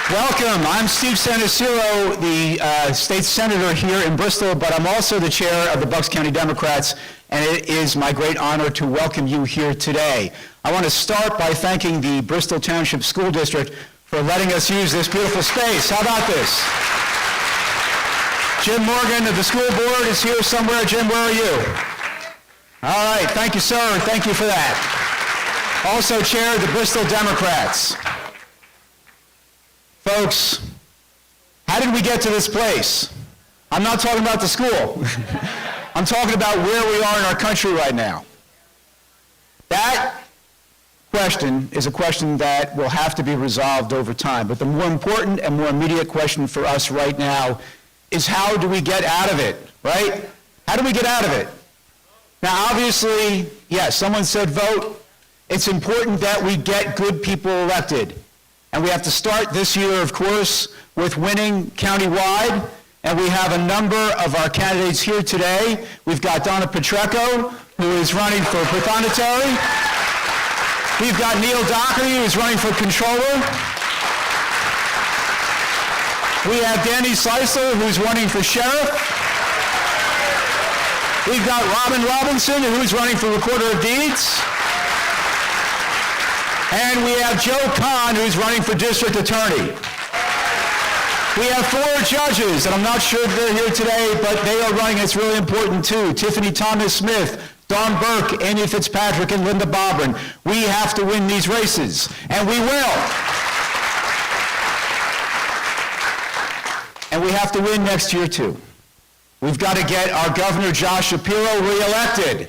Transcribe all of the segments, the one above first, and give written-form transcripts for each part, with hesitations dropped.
Welcome. I'm Steve Sanaciro, the state senator here in Bristol, but I'm also the chair of the Bucks County Democrats, and it is my great honor to welcome you here today. I want to start by thanking the Bristol Township School District for letting us use this beautiful space. How about this? Jim Morgan of the school board is here somewhere. Jim, where are you? All right. Thank you, sir. Thank you for that. Also chair of the Bristol Democrats. Folks, how did we get to this place? I'm not talking about the school. I'm talking about where we are in our country right now. That question is a question that will have to be resolved over time. But the more important and more immediate question for us right now is how do we get out of it, right? How do we get out of it? Now, obviously, yes, someone said vote. It's important that we get good people elected. And we have to start this year, of course, with winning countywide. And we have a number of our candidates here today. We've got Donna Petrecco, who is running for Prothonotary. We've got Neil Doherty, who is running for Controller. We have Danny Slicer, who's running for Sheriff. We've got Robin Robinson, who's running for Recorder of Deeds. And we have Joe Kahn, who's running for District Attorney. We have 4 judges, and I'm not sure they're here today, but they are running. It's really important, too. Tiffany Thomas-Smith, Dawn Burke, Amy Fitzpatrick, and Linda Bobrin. We have to win these races, and we will. And we have to win next year, too. We've got to get our Governor Josh Shapiro reelected.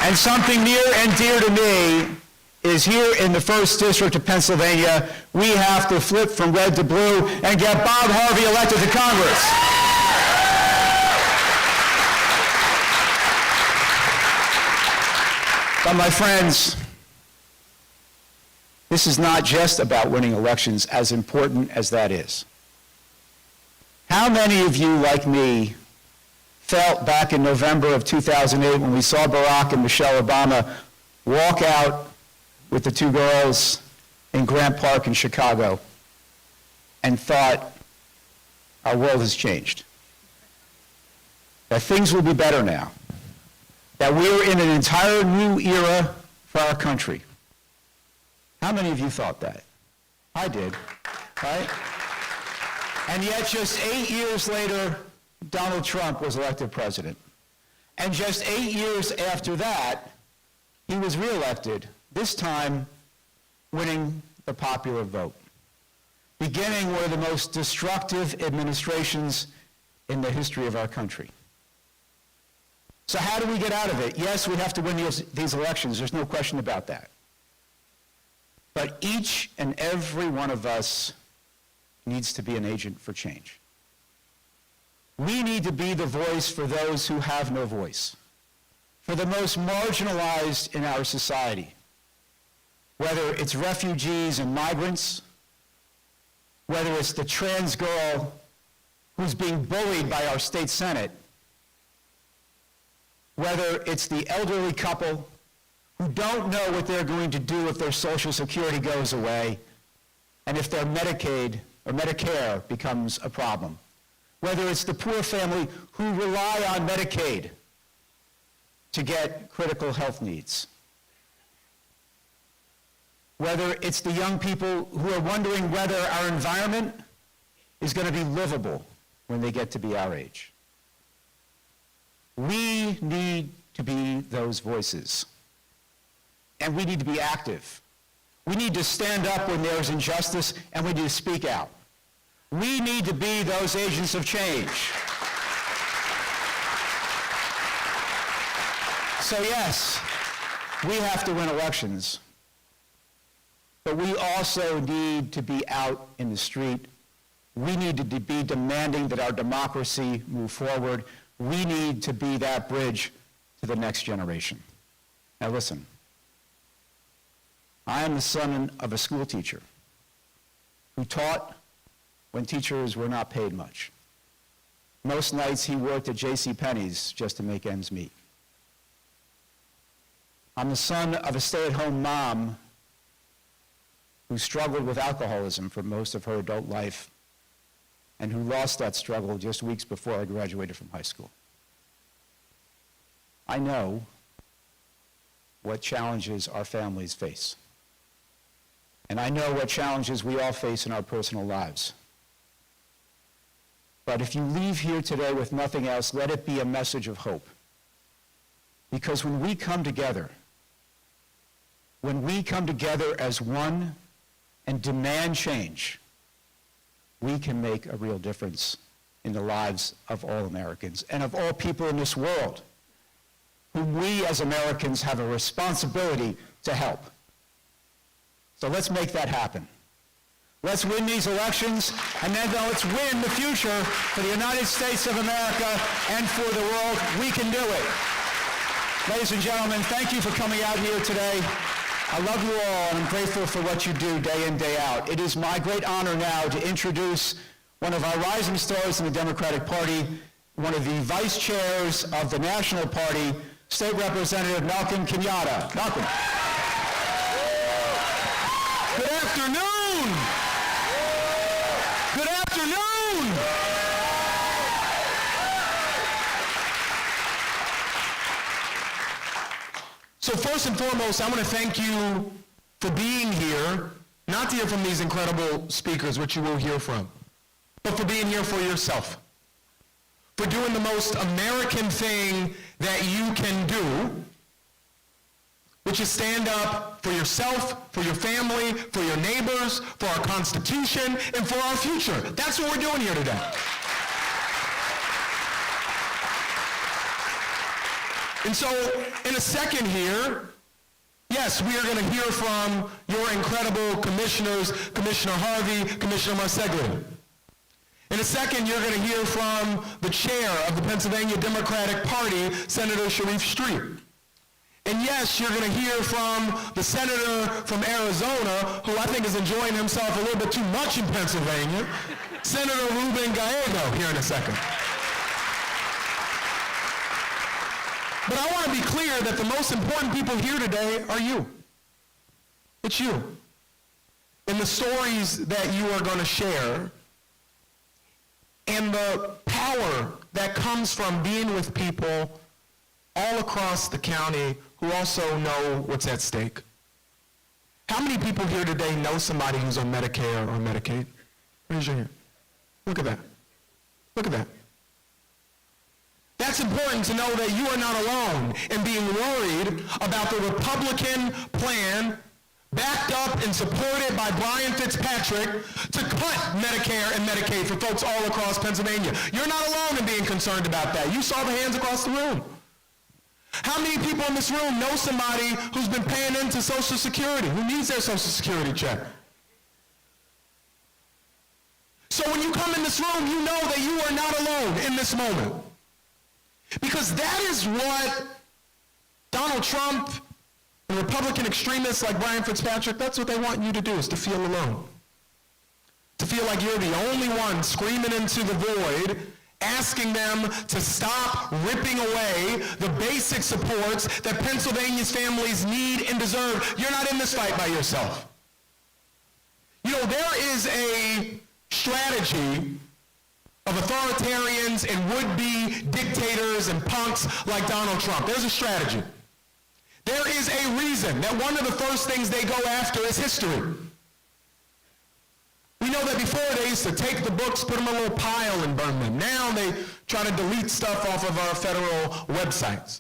And something near and dear to me is here in the 1st District of Pennsylvania, we have to flip from red to blue and get Bob Harvey elected to Congress. But my friends, this is not just about winning elections, as important as that is. How many of you, like me, felt back in November of 2008 when we saw Barack and Michelle Obama walk out with the 2 girls in Grant Park in Chicago and thought, our world has changed, that things will be better now, that we're in an entire new era for our country? How many of you thought that? I did, right? And yet just 8 years later, Donald Trump was elected president. And just 8 years after that, he was reelected, this time winning the popular vote, beginning one of the most destructive administrations in the history of our country. So how do we get out of it? Yes, we have to win these elections. There's no question about that. But each and every one of us needs to be an agent for change. We need to be the voice for those who have no voice, for the most marginalized in our society, whether it's refugees and migrants, whether it's the trans girl who's being bullied by our state Senate, whether it's the elderly couple who don't know what they're going to do if their Social Security goes away and if their Medicaid or Medicare becomes a problem, whether it's the poor family who rely on Medicaid to get critical health needs, whether it's the young people who are wondering whether our environment is going to be livable when they get to be our age. We need to be those voices, and we need to be active. We need to stand up when there's injustice, and we need to speak out. We need to be those agents of change. So yes, we have to win elections, but we also need to be out in the street. We need to be demanding that our democracy move forward. We need to be that bridge to the next generation. Now listen, I am the son of a school teacher who taught when teachers were not paid much. Most nights he worked at JCPenney's just to make ends meet. I'm the son of a stay-at-home mom who struggled with alcoholism for most of her adult life and who lost that struggle just weeks before I graduated from high school. I know what challenges our families face. And I know what challenges we all face in our personal lives. But if you leave here today with nothing else, let it be a message of hope. Because when we come together as one and demand change, we can make a real difference in the lives of all Americans and of all people in this world whom we as Americans have a responsibility to help. So let's make that happen. Let's win these elections, and then let's win the future for the United States of America and for the world. We can do it. Ladies and gentlemen, thank you for coming out here today. I love you all, and I'm grateful for what you do day in, day out. It is my great honor now to introduce one of our rising stars in the Democratic Party, one of the vice chairs of the National Party, State Representative Malcolm Kenyatta. Malcolm. Good afternoon. Good afternoon. So first and foremost, I want to thank you for being here, not to hear from these incredible speakers, which you will hear from, but for being here for yourself, for doing the most American thing that you can do, which is stand up for yourself, for your family, for your neighbors, for our Constitution, and for our future. That's what we're doing here today. And so, in a second here, yes, we are going to hear from your incredible commissioners, Commissioner Harvey, Commissioner Marseglia. In a second, you're going to hear from the chair of the Pennsylvania Democratic Party, Senator Sharif Street. And yes, you're going to hear from the senator from Arizona, who I think is enjoying himself a little bit too much in Pennsylvania, Senator Ruben Gallego, here in a second. But I want to be clear that the most important people here today are you. It's you. And the stories that you are going to share, and the power that comes from being with people all across the county who also know what's at stake. How many people here today know somebody who's on Medicare or Medicaid? Raise your hand. Look at that. Look at that. That's important to know that you are not alone in being worried about the Republican plan backed up and supported by Brian Fitzpatrick to cut Medicare and Medicaid for folks all across Pennsylvania. You're not alone in being concerned about that. You saw the hands across the room. How many people in this room know somebody who's been paying into Social Security, who needs their Social Security check? So when you come in this room, you know that you are not alone in this moment. Because that is what Donald Trump and Republican extremists like Brian Fitzpatrick, that's what they want you to do, is to feel alone. To feel like you're the only one screaming into the void, asking them to stop ripping away the basic supports that Pennsylvania's families need and deserve. You're not in this fight by yourself. You know, there is a strategy of authoritarians and would-be dictators and punks like Donald Trump. There's a strategy. There is a reason that one of the first things they go after is history. We know that before they used to take the books, put them in a little pile and burn them. Now they try to delete stuff off of our federal websites.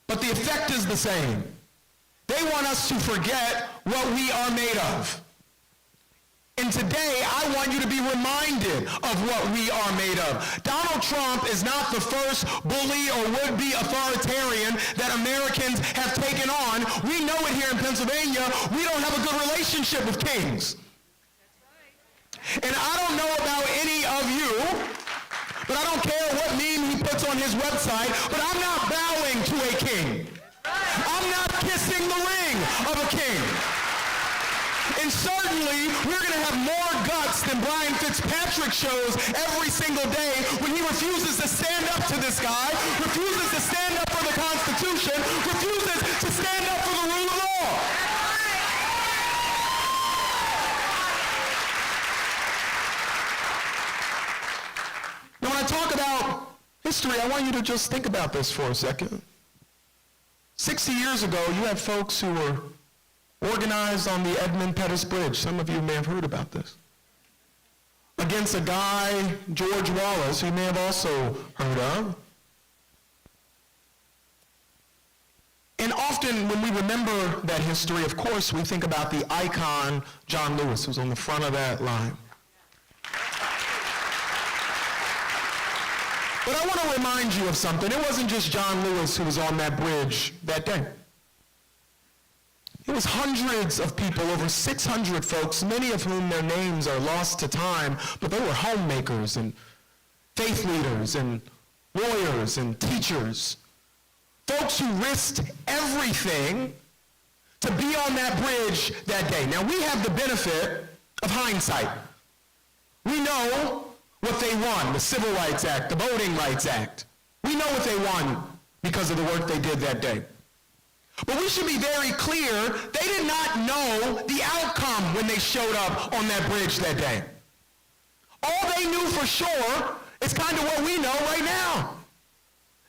But the effect is the same. They want us to forget what we are made of. And today, I want you to be reminded of what we are made of. Donald Trump is not the first bully or would-be authoritarian that Americans have taken on. We know it here in Pennsylvania. We don't have a good relationship with kings. And I don't know about any of you, but I don't care what meme he puts on his website, but I'm not bowing to a king. I'm not kissing the ring of a king. And certainly, we're going to have more guts than Brian Fitzpatrick shows every single day when he refuses to stand up to this guy, refuses to stand up for the Constitution, refuses to stand up for the rule of law. I talk about history, I want you to just think about this for a second. 60 years ago, you had folks who were organized on the Edmund Pettus Bridge. Some of you may have heard about this. Against a guy, George Wallace, who you may have also heard of. And often when we remember that history, of course, we think about the icon, John Lewis, who's on the front of that line. But I want to remind you of something. It wasn't just John Lewis who was on that bridge that day. It was hundreds of people, over 600 folks, many of whom their names are lost to time, but they were homemakers and faith leaders and lawyers and teachers. Folks who risked everything to be on that bridge that day. Now, we have the benefit of hindsight. We know what they won, the Civil Rights Act, the Voting Rights Act. We know what they won because of the work they did that day. But we should be very clear, they did not know the outcome when they showed up on that bridge that day. All they knew for sure is kind of what we know right now,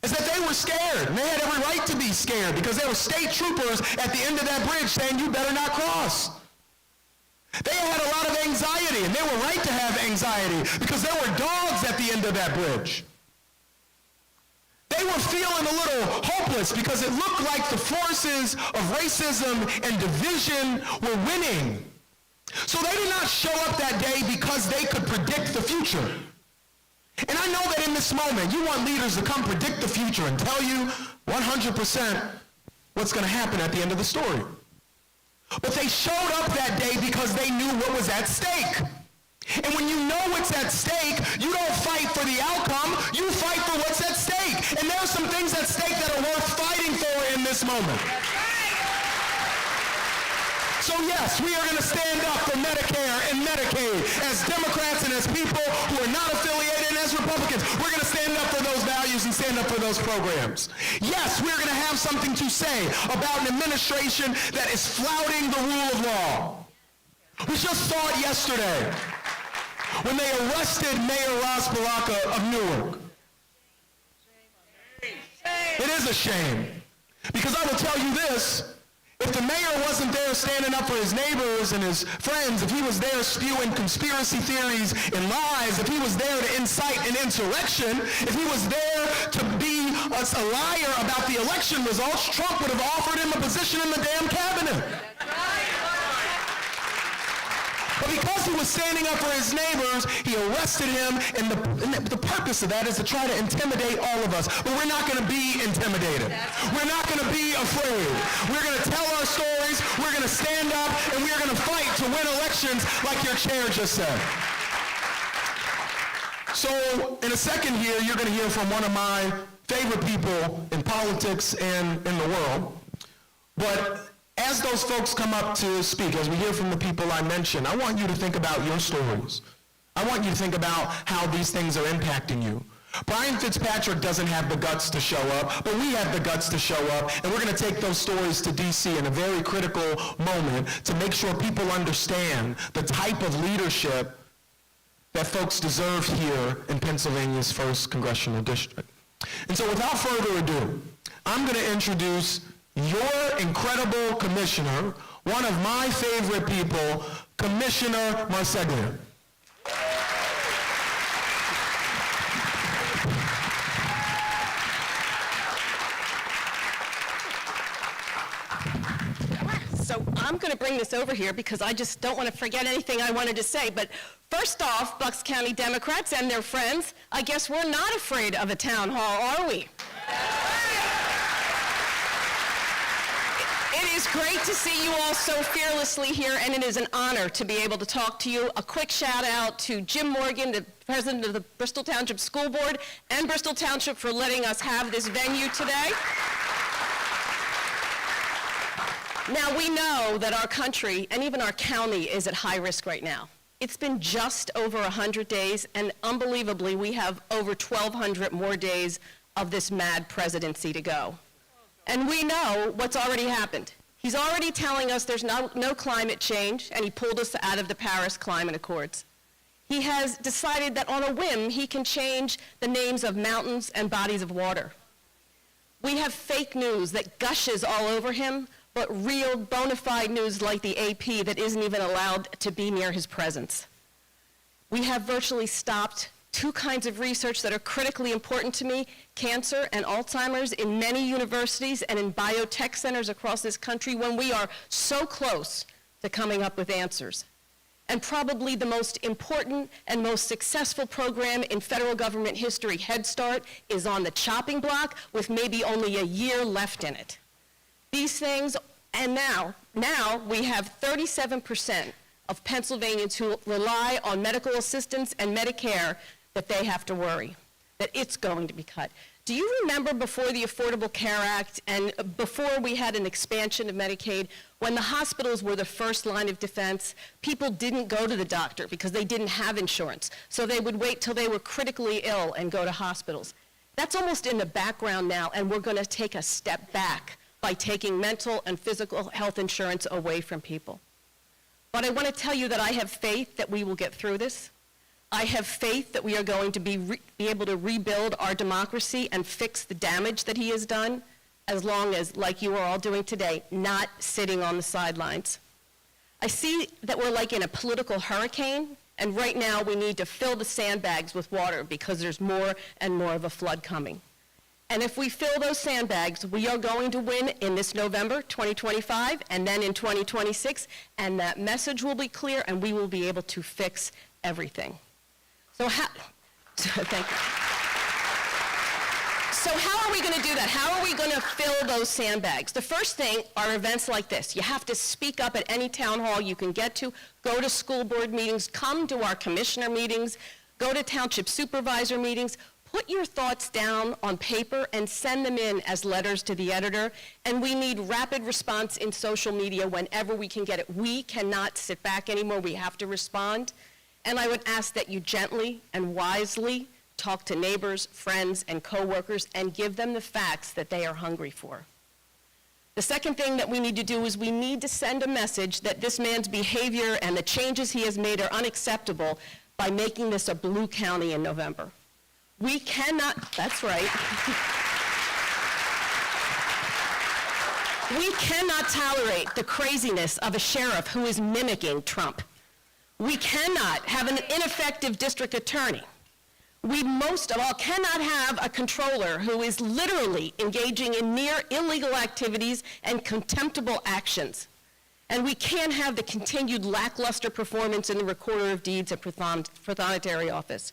is that they were scared, and they had every right to be scared because there were state troopers at the end of that bridge saying, you better not cross. They had a lot of anxiety, and they were right to have anxiety because there were dogs at the end of that bridge. They were feeling a little hopeless because it looked like the forces of racism and division were winning. So they did not show up that day because they could predict the future. And I know that in this moment, you want leaders to come predict the future and tell you 100% what's going to happen at the end of the story. But they showed up that day because they knew what was at stake. And when you know what's at stake, you don't fight for the outcome, you fight for what's at stake. And there are some things at stake that are worth fighting for in this moment. So yes, we are going to stand up for Medicare and Medicaid as Democrats and as people who are not affiliated and as Republicans. We're going to stand up for those values and stand up for those programs. Yes, we're going to have something to say about an administration that is flouting the rule of law. We just saw it yesterday when they arrested Mayor Ras Baraka of Newark. It is a shame, because I will tell you this. If the mayor wasn't there standing up for his neighbors and his friends, if he was there spewing conspiracy theories and lies, if he was there to incite an insurrection, if he was there to be a liar about the election results, Trump would have offered him a position in the damn cabinet. But because he was standing up for his neighbors, he arrested him, and the purpose of that is to try to intimidate all of us. But we're not going to be intimidated. We're not going to be afraid. We're going to tell our stories, we're going to stand up, and we're going to fight to win elections like your chair just said. So in a second here, you're going to hear from one of my favorite people in politics and in the world. But as those folks come up to speak, as we hear from the people I mentioned, I want you to think about your stories. I want you to think about how these things are impacting you. Brian Fitzpatrick doesn't have the guts to show up, but we have the guts to show up, and we're going to take those stories to D.C. in a very critical moment to make sure people understand the type of leadership that folks deserve here in Pennsylvania's 1st Congressional District. And so without further ado, I'm going to introduce your incredible commissioner, one of my favorite people, Commissioner Marseglia. So I'm going to bring this over here because I just don't want to forget anything I wanted to say. But first off, Bucks County Democrats and their friends, I guess we're not afraid of a town hall, are we? It is great to see you all so fearlessly here, and it is an honor to be able to talk to you. A quick shout out to Jim Morgan, the president of the Bristol Township School Board, and Bristol Township for letting us have this venue today. Now, we know that our country and even our county is at high risk right now. It's been just over 100 days, and unbelievably, we have over 1,200 more days of this mad presidency to go. And we know what's already happened. He's already telling us there's no climate change, and he pulled us out of the Paris Climate Accords. He has decided that on a whim, he can change the names of mountains and bodies of water. We have fake news that gushes all over him, but real bona fide news like the AP that isn't even allowed to be near his presence. We have virtually stopped two kinds of research that are critically important to me, cancer and Alzheimer's, in many universities and in biotech centers across this country when we are so close to coming up with answers. And probably the most important and most successful program in federal government history, Head Start, is on the chopping block with maybe only a year left in it. These things, and now we have 37% of Pennsylvanians who rely on medical assistance and Medicare that they have to worry, that it's going to be cut. Do you remember before the Affordable Care Act and before we had an expansion of Medicaid, when the hospitals were the first line of defense, people didn't go to the doctor because they didn't have insurance. So they would wait till they were critically ill and go to hospitals. That's almost in the background now, and we're going to take a step back by taking mental and physical health insurance away from people. But I want to tell you that I have faith that we will get through this. I have faith that we are going to be able to rebuild our democracy and fix the damage that he has done, as long as, like you are all doing today, not sitting on the sidelines. I see that we're like in a political hurricane, and right now we need to fill the sandbags with water because there's more and more of a flood coming. And if we fill those sandbags, we are going to win in this November 2025 and then in 2026, and that message will be clear and we will be able to fix everything. Thank you. So how are we going to do that? How are we going to fill those sandbags? The first thing are events like this. You have to speak up at any town hall you can get to, go to school board meetings, come to our commissioner meetings, go to township supervisor meetings, put your thoughts down on paper and send them in as letters to the editor. And we need rapid response in social media whenever we can get it. We cannot sit back anymore. We have to respond. And I would ask that you gently and wisely talk to neighbors, friends, and coworkers and give them the facts that they are hungry for. The second thing that we need to do is we need to send a message that this man's behavior and the changes he has made are unacceptable by making this a blue county in November. We cannot, that's right. We cannot tolerate the craziness of a sheriff who is mimicking Trump. We cannot have an ineffective district attorney. We most of all cannot have a controller who is literally engaging in near illegal activities and contemptible actions. And we can't have the continued lackluster performance in the Recorder of Deeds and Prothonotary Office.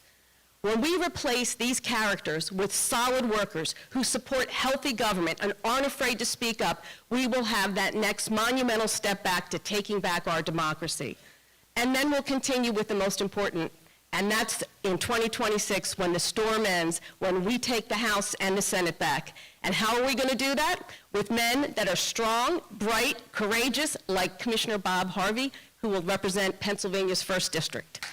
When we replace these characters with solid workers who support healthy government and aren't afraid to speak up, we will have that next monumental step back to taking back our democracy. And then we'll continue with the most important, and that's in 2026 when the storm ends, when we take the House and the Senate back. And how are we going to do that? With men that are strong, bright, courageous, like Commissioner Bob Harvey, who will represent Pennsylvania's 1st District.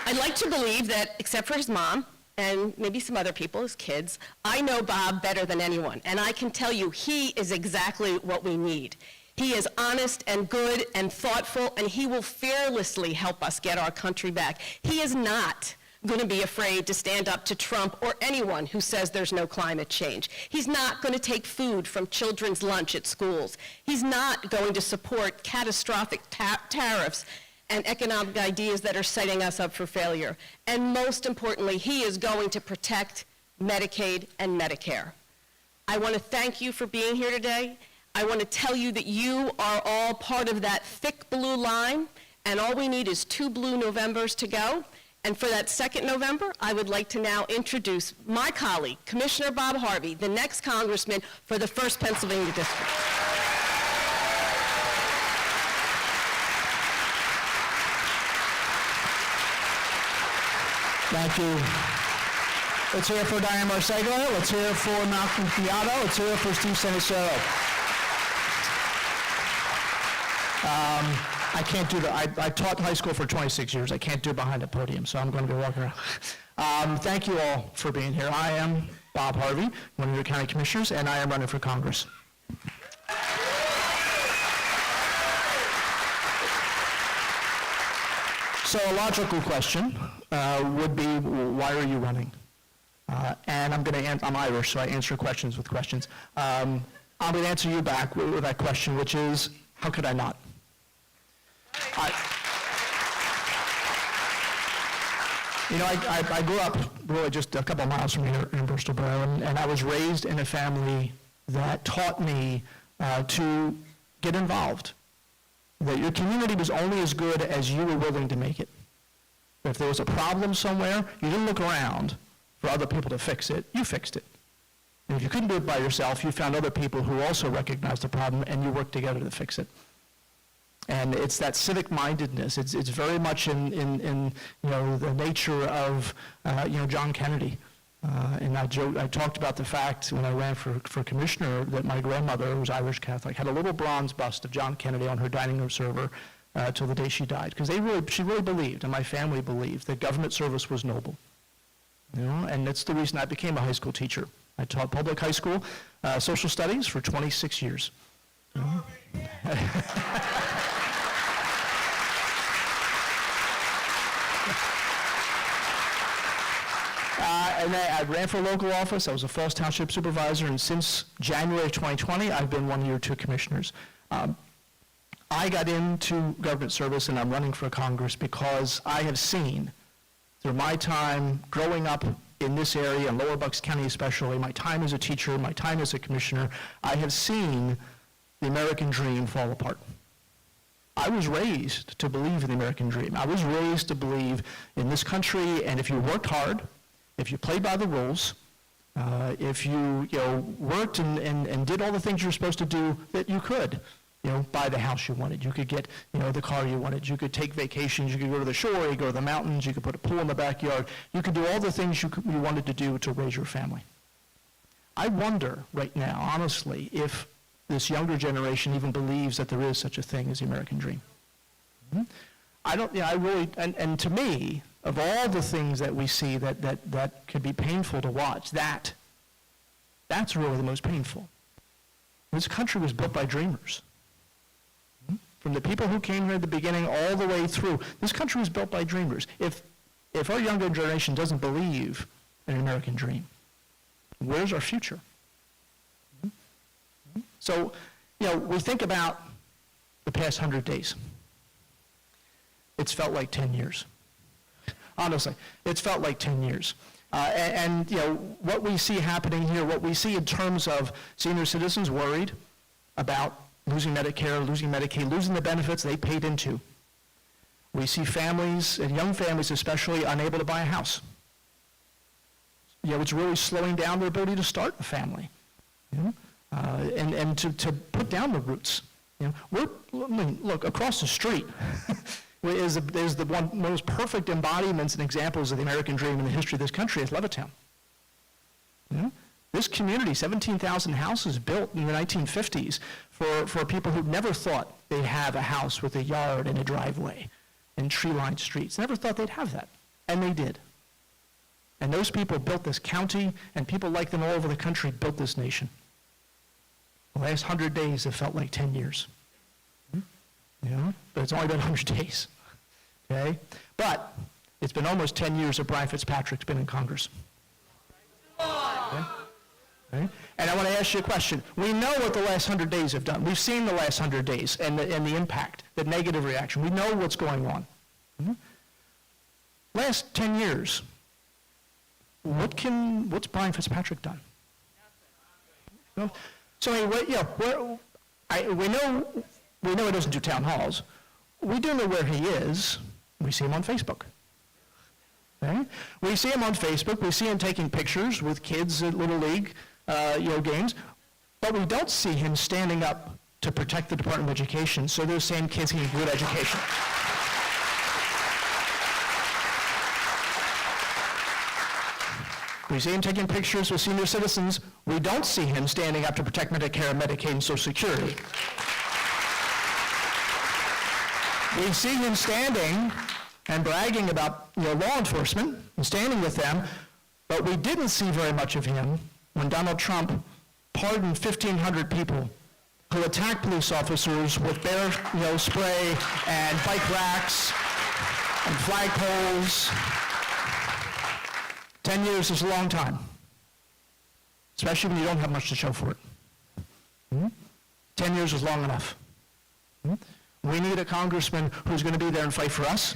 I'd like to believe that, except for his mom, and maybe some other people, his kids, I know Bob better than anyone, and I can tell you he is exactly what we need. He is honest and good and thoughtful, and he will fearlessly help us get our country back. He is not going to be afraid to stand up to Trump or anyone who says there's no climate change. He's not going to take food from children's lunch at schools. He's not going to support catastrophic tariffs and economic ideas that are setting us up for failure. And most importantly, he is going to protect Medicaid and Medicare. I want to thank you for being here today. I want to tell you that you are all part of that thick blue line, and all we need is 2 blue Novembers to go. And for that 2nd November, I would like to now introduce my colleague, Commissioner Bob Harvey, the next congressman for the 1st Pennsylvania District. Thank you. Let's hear it for Diane Marcego. Let's hear it for Malcolm Fiato. Let's hear it for Steve Senicero. I can't do that. I taught high school for 26 years. I can't do it behind a podium, so I'm going to be walking around. Thank you all for being here. I am Bob Harvey, one of your county commissioners, and I am running for Congress. So a logical question would be, why are you running? And I'm Irish, so I answer questions with questions. I'm going to answer you back with that question, which is, how could I not? I grew up really just a couple of miles from here in Bristol, Maryland, and I was raised in a family that taught me to get involved. That your community was only as good as you were willing to make it. If there was a problem somewhere, you didn't look around for other people to fix it, you fixed it. And if you couldn't do it by yourself, you found other people who also recognized the problem, and you worked together to fix it. And it's that civic mindedness. It's very much in the nature of John Kennedy. And I talked about the fact when I ran for commissioner that my grandmother, who was Irish Catholic, had a little bronze bust of John Kennedy on her dining room server till the day she died, because she really believed, and my family believed, that government service was noble. And that's the reason I became a high school teacher. I taught public high school social studies for 26 years. And I ran for local office. I was a Falls Township supervisor, and since January of 2020, I've been 1 year or 2 commissioners. I got into government service, and I'm running for Congress because I have seen, through my time growing up in this area, in Lower Bucks County especially, my time as a teacher, my time as a commissioner, I have seen the American dream fall apart. I was raised to believe in the American dream. I was raised to believe in this country, and if you worked hard, if you played by the rules, if you worked and did all the things you're supposed to do, that you could buy the house you wanted. You could get the car you wanted. You could take vacations. You could go to the shore. You could go to the mountains. You could put a pool in the backyard. You could do all the things you wanted to do to raise your family. I wonder right now, honestly, if this younger generation even believes that there is such a thing as the American dream. And to me, of all the things that we see that could be painful to watch, that's really the most painful. This country was built by dreamers. From the people who came here at the beginning all the way through, this country was built by dreamers. If our younger generation doesn't believe in an American dream, where's our future? So, we think about the past 100 days. It's felt like 10 years. Honestly, it's felt like 10 years. And what we see happening here, what we see in terms of senior citizens worried about losing Medicare, losing Medicaid, losing the benefits they paid into. We see families, and young families especially, unable to buy a house. It's really slowing down their ability to start a family. And to put down the roots. Look, across the street is the one most perfect embodiments and examples of the American dream in the history of this country is Levittown. This community, 17,000 houses built in the 1950s for people who never thought they'd have a house with a yard and a driveway and tree-lined streets. Never thought they'd have that, and they did. And those people built this county, and people like them all over the country built this nation. The last 100 days have felt like 10 years. But it's only been 100 days. Okay? But it's been almost 10 years that Brian Fitzpatrick's been in Congress. Okay? Okay? And I want to ask you a question. We know what the last 100 days have done. We've seen the last 100 days and the impact, the negative reaction. We know what's going on. Last 10 years, what's Brian Fitzpatrick done? So we know he doesn't do town halls. We do know where he is. We see him on Facebook. Okay? We see him on Facebook. We see him taking pictures with kids at Little League games. But we don't see him standing up to protect the Department of Education so those same kids can get good education. We see him taking pictures with senior citizens. We don't see him standing up to protect Medicare, Medicaid, and Social Security. We see him standing and bragging about law enforcement and standing with them, but we didn't see very much of him when Donald Trump pardoned 1,500 people who attacked police officers with bear spray and bike racks and flagpoles. 10 years is a long time, especially when you don't have much to show for it. 10 years is long enough. We need a congressman who's going to be there and fight for us.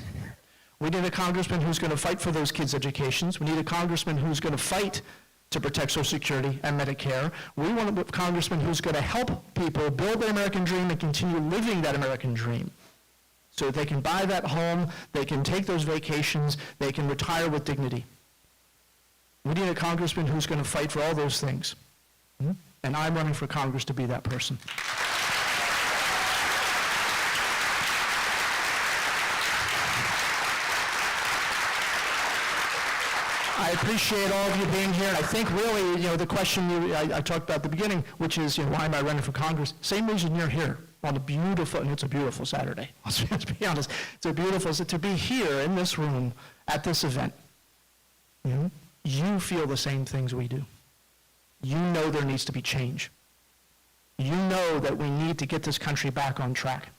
We need a congressman who's going to fight for those kids' educations. We need a congressman who's going to fight to protect Social Security and Medicare. We want a congressman who's going to help people build their American dream and continue living that American dream so that they can buy that home, they can take those vacations, they can retire with dignity. We need a congressman who's going to fight for all those things. And I'm running for Congress to be that person. I appreciate all of you being here, and I think really, the question I talked about at the beginning, which is, why am I running for Congress? Same reason you're here on a beautiful, and it's a beautiful Saturday. Let's be honest. It's a beautiful, to be here in this room at this event. You feel the same things we do. You know there needs to be change. You know that we need to get this country back on track.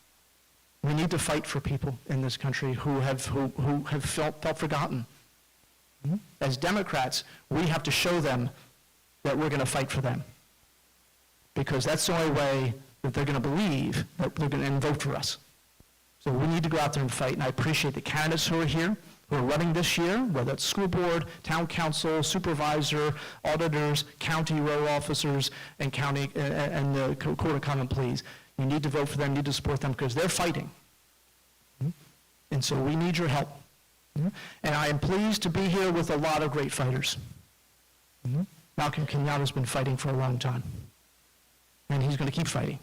We need to fight for people in this country who have felt forgotten. As Democrats, we have to show them that we're going to fight for them, because that's the only way that they're going to believe that they're going to vote for us. So we need to go out there and fight, and I appreciate the candidates who are here, who are running this year, whether it's school board, town council, supervisor, auditors, county row officers, and county and the Court of Common Pleas. You need to vote for them, you need to support them, because they're fighting. And so we need your help. And I am pleased to be here with a lot of great fighters. Malcolm Kenyatta's been fighting for a long time. And he's going to keep fighting.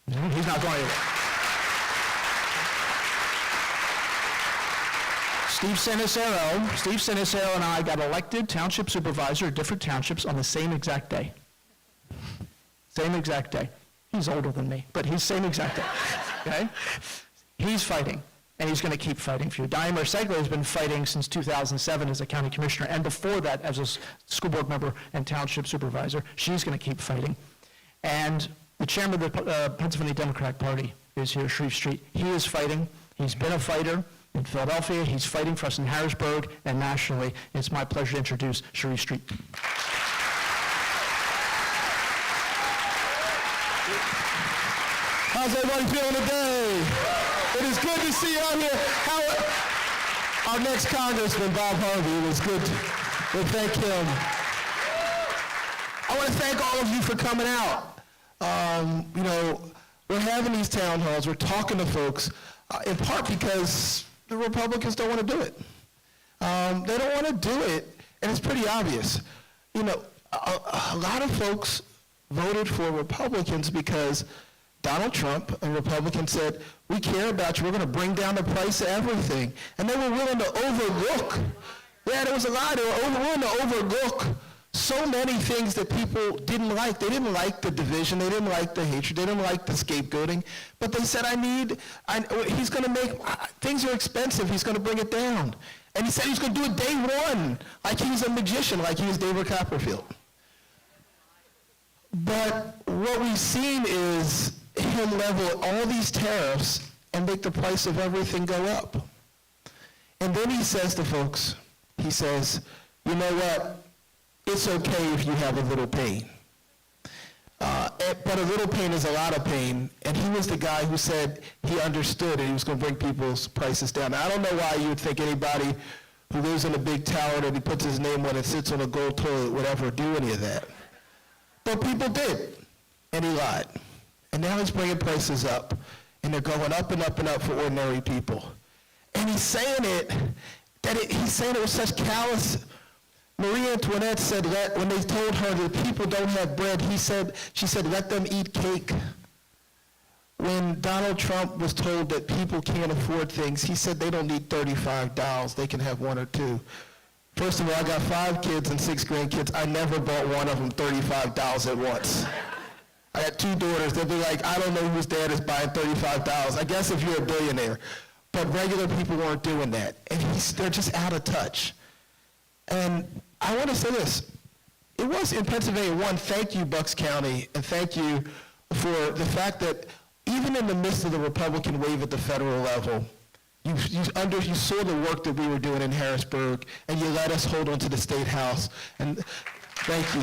He's not going anywhere. Steve Sinicero and I got elected township supervisor at different townships on the same exact day. Same exact day. He's older than me, but he's same exact day. Okay? He's fighting. And he's going to keep fighting for you. Diane Segler has been fighting since 2007 as a county commissioner, and before that as a school board member and township supervisor. She's going to keep fighting. And the chairman of the Pennsylvania Democratic Party is here, Shreve Street. He is fighting. He's been a fighter in Philadelphia. He's fighting for us in Harrisburg and nationally. It's my pleasure to introduce Shreve Street. How's everybody feeling today? It is good to see you out here. Our next congressman, Bob Harvey, it was good to thank him. I want to thank all of you for coming out. We're having these town halls. We're talking to folks, in part because the Republicans don't want to do it. They don't want to do it, and it's pretty obvious. A lot of folks voted for Republicans because Donald Trump, a Republican, said, we care about you, we're going to bring down the price of everything. And they were willing to overlook, there was a lot, they were willing to overlook so many things that people didn't like. They didn't like the division, they didn't like the hatred, they didn't like the scapegoating, but they said, he's going to make, things are expensive, he's going to bring it down. And he said he was going to do it day one, like he was a magician, like he was David Copperfield. But what we've seen is him level all these tariffs and make the price of everything go up. And then he says to folks, he says, you know what, it's okay if you have a little pain. But a little pain is a lot of pain, and he was the guy who said he understood and he was going to bring people's prices down. Now, I don't know why you would think anybody who lives in a big tower that he puts his name on and sits on a gold toilet would ever do any of that. But people did, and he lied. And now he's bringing prices up, and they're going up and up and up for ordinary people. And he's saying it, he's saying it with such callous. Marie Antoinette said that when they told her that people don't have bread, she said, let them eat cake. When Donald Trump was told that people can't afford things, he said they don't need $35, they can have one or two. First of all, I got 5 kids and 6 grandkids. I never bought one of them $35 at once. I got 2 daughters. They'll be like, I don't know whose dad is buying $35. I guess if you're a billionaire. But regular people weren't doing that. And they're just out of touch. And I want to say this. It was in Pennsylvania, one, thank you, Bucks County, and thank you for the fact that even in the midst of the Republican wave at the federal level, You saw the work that we were doing in Harrisburg, and you let us hold on to the State House. And thank you.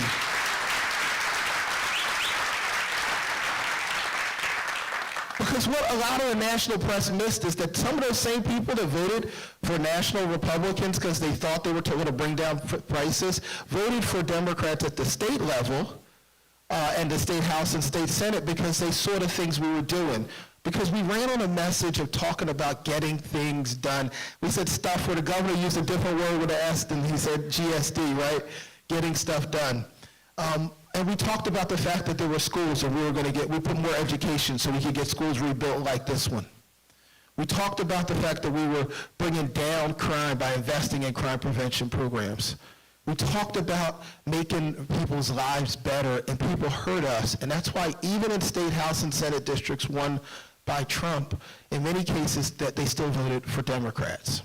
Because what a lot of the national press missed is that some of those same people that voted for national Republicans because they thought they were going to bring down prices, voted for Democrats at the state level and the State House and State Senate because they saw the things we were doing. Because we ran on a message of talking about getting things done. We said stuff where the governor used a different word with an S than he said GSD, right? Getting stuff done. And we talked about the fact that there were schools and we put more education so we could get schools rebuilt like this one. We talked about the fact that we were bringing down crime by investing in crime prevention programs. We talked about making people's lives better, and people heard us. And that's why even in State House and Senate districts won by Trump, in many cases that they still voted for Democrats.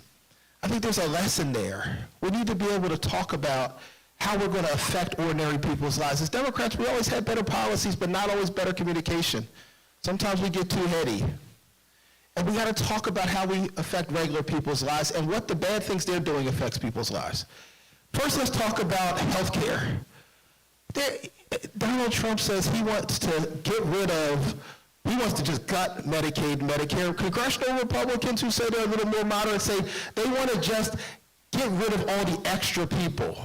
I think there's a lesson there. We need to be able to talk about how we're going to affect ordinary people's lives. As Democrats, we always had better policies, but not always better communication. Sometimes we get too heady. And we got to talk about how we affect regular people's lives and what the bad things they're doing affects people's lives. First, let's talk about health care. Donald Trump says he wants to just gut Medicaid and Medicare. Congressional Republicans who say they're a little more moderate say they want to just get rid of all the extra people.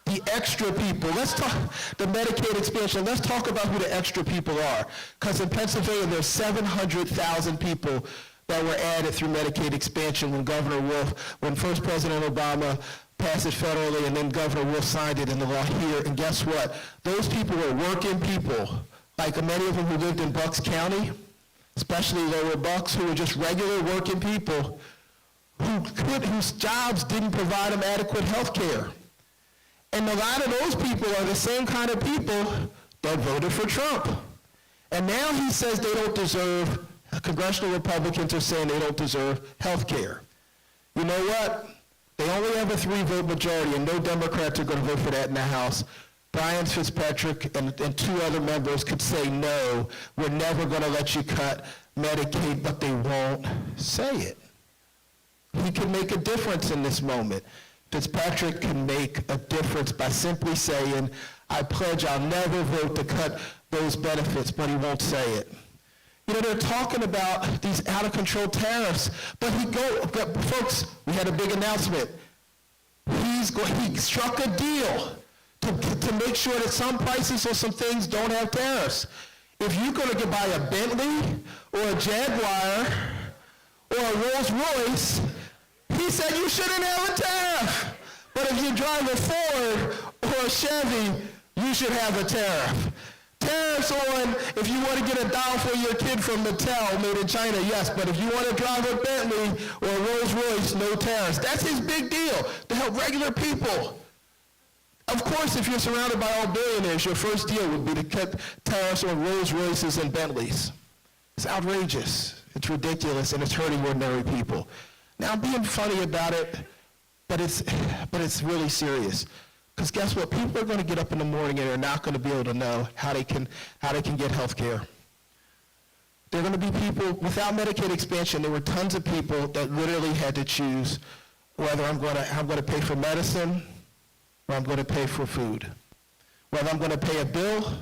The extra people. Let's talk the Medicaid expansion. Let's talk about who the extra people are. Because in Pennsylvania, there's 700,000 people that were added through Medicaid expansion when first President Obama passed it federally and then Governor Wolf signed it into law here. And guess what? Those people were working people, like many of them who lived in Bucks County, especially Lower Bucks, who were just regular working people whose jobs didn't provide them adequate health care. And a lot of those people are the same kind of people that voted for Trump. And now he says they don't deserve, congressional Republicans are saying they don't deserve health care. You know what? They only have a 3-vote majority, and no Democrats are going to vote for that in the House. Brian Fitzpatrick and 2 other members could say, no, we're never going to let you cut Medicaid, but they won't say it. He can make a difference in this moment. Fitzpatrick can make a difference by simply saying, I pledge I'll never vote to cut those benefits, but he won't say it. You know, they're talking about these out-of-control tariffs, but folks, we had a big announcement. He struck a deal to make sure that some prices or some things don't have tariffs. If you're going to buy a Bentley or a Jaguar or a Rolls Royce, he said you shouldn't have a tariff. But if you drive a Ford or a Chevy, you should have a tariff. Tariffs on if you want to get a doll for your kid from Mattel made in China, yes. But if you want to drive a Bentley or a Rolls Royce, no tariffs. That's his big deal, to help regular people. Of course, if you're surrounded by all billionaires, your first deal would be to cut tariffs on Rolls Royces and Bentleys. It's outrageous. It's ridiculous, and it's hurting ordinary people. Now, I'm being funny about it, but it's really serious. Because guess what? People are going to get up in the morning and they're not going to be able to know how they can get health care. There are going to be people, without Medicaid expansion, there were tons of people that literally had to choose whether I'm going to pay for medicine or I'm going to pay for food. Whether I'm going to pay a bill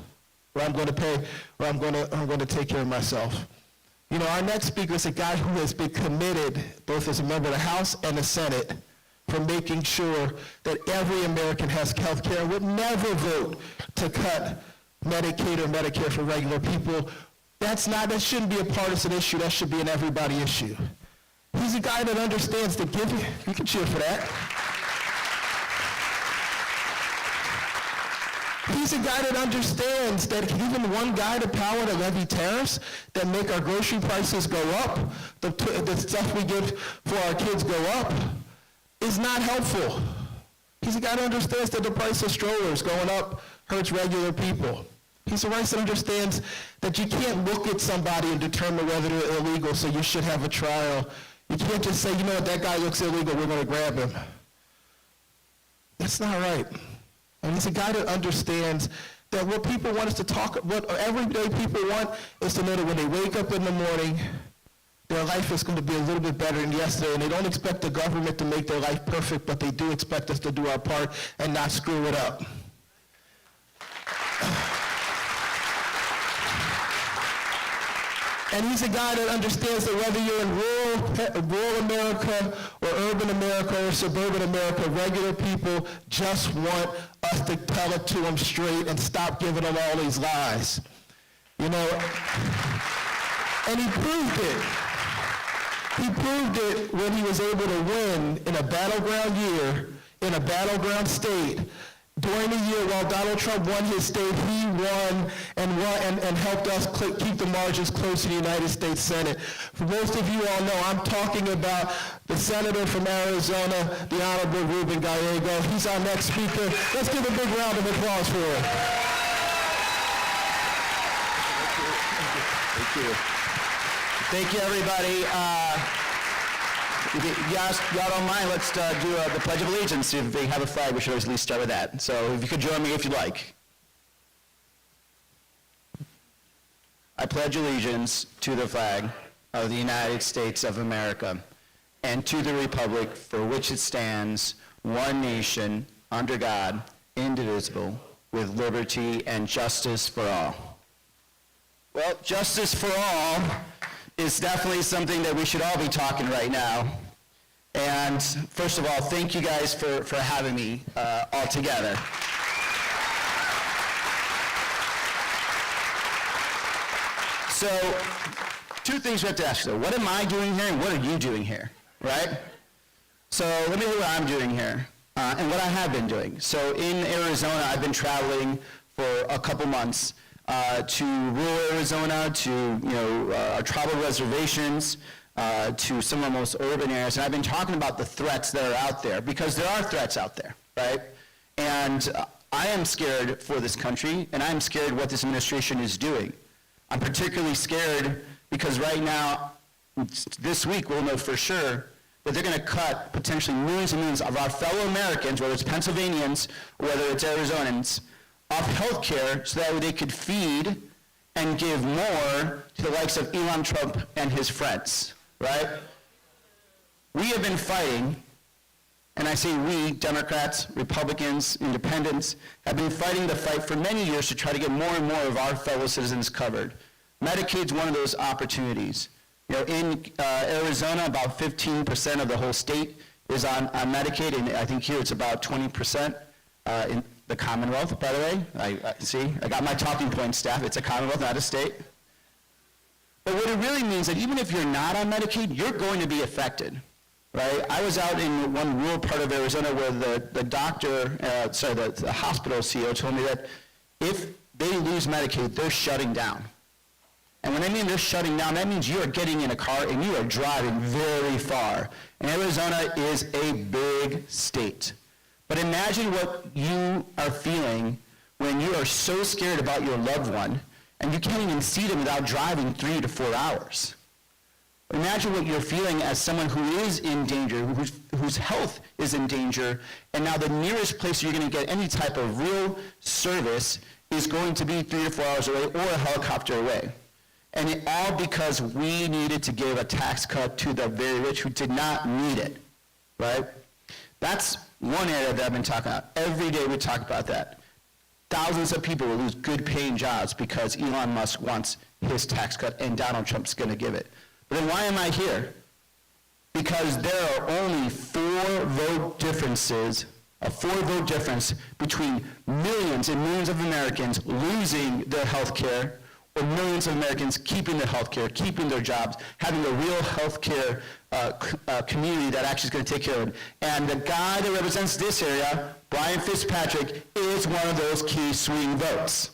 or I'm going to take care of myself. You know, our next speaker is a guy who has been committed, both as a member of the House and the Senate, for making sure that every American has health care, would never vote to cut Medicaid or Medicare for regular people. That shouldn't be a partisan issue. That should be an everybody issue. He's a guy that understands the giving. You can cheer for that. He's a guy that understands that giving one guy the power to levy tariffs that make our grocery prices go up, the stuff we give for our kids go up, is not helpful. He's a guy that understands that the price of strollers going up hurts regular people. He's a guy that understands that you can't look at somebody and determine whether they're illegal, so you should have a trial. You can't just say, you know what, that guy looks illegal, we're going to grab him. That's not right. And he's a guy that understands that what people want us to talk, what everyday people want is to know that when they wake up in the morning, their life is going to be a little bit better than yesterday, and they don't expect the government to make their life perfect, but they do expect us to do our part and not screw it up. And he's a guy that understands that whether you're in rural America or urban America or suburban America, regular people just want us to tell it to them straight and stop giving them all these lies. You know, and he proved it. He proved it when he was able to win in a battleground year, in a battleground state. During the year while Donald Trump won his state, he won and helped us keep the margins close to the United States Senate. For most of you all know, I'm talking about the senator from Arizona, the Honorable Ruben Gallego. He's our next speaker. Let's give a big round of applause for him. Thank you. Thank you, everybody. If y'all don't mind, let's do the Pledge of Allegiance. If we have a flag, we should always at least start with that. So if you could join me if you'd like. I pledge allegiance to the flag of the United States of America and to the republic for which it stands, one nation, under God, indivisible, with liberty and justice for all. Well, justice for all is definitely something that we should all be talking right now. And first of all, thank you guys for having me all together. So, two things we have to ask. So, what am I doing here and what are you doing here, right? So let me tell you what I'm doing here and what I have been doing. So in Arizona, I've been traveling for a couple months to rural Arizona, to our tribal reservations, to some of the most urban areas, and I've been talking about the threats that are out there, because there are threats out there, right? And I am scared for this country, and I'm scared what this administration is doing. I'm particularly scared because right now, this week, we'll know for sure that they're going to cut potentially millions and millions of our fellow Americans, whether it's Pennsylvanians or whether it's Arizonans, off health care so that they could feed and give more to the likes of Elon Trump and his friends, right? We have been fighting, and I say we, Democrats, Republicans, Independents, have been fighting the fight for many years to try to get more and more of our fellow citizens covered. Medicaid's one of those opportunities. In Arizona, about 15% of the whole state is on Medicaid, and I think here it's about 20% in the Commonwealth, by the way. I got my talking point, staff. It's a Commonwealth, not a state. But what it really means is that even if you're not on Medicaid, you're going to be affected, right? I was out in one rural part of Arizona where the hospital CEO told me that if they lose Medicaid, they're shutting down. And when I mean they're shutting down, that means you are getting in a car and you are driving very far. And Arizona is a big state. But imagine what you are feeling when you are so scared about your loved one and you can't even see them without driving 3 to 4 hours. Imagine what you're feeling as someone who is in danger, whose health is in danger, and now the nearest place you're going to get any type of real service is going to be 3 to 4 hours away or a helicopter away. And it all because we needed to give a tax cut to the very rich who did not need it, right? That's one area that I've been talking about. Every day we talk about that. Thousands of people will lose good paying jobs because Elon Musk wants his tax cut and Donald Trump's going to give it. But then why am I here? Because there are only a 4-vote difference between millions and millions of Americans losing their health care or millions of Americans keeping their health care, keeping their jobs, having a real health care community that actually is going to take care of it. And the guy that represents this area, Brian Fitzpatrick, is one of those key swing votes.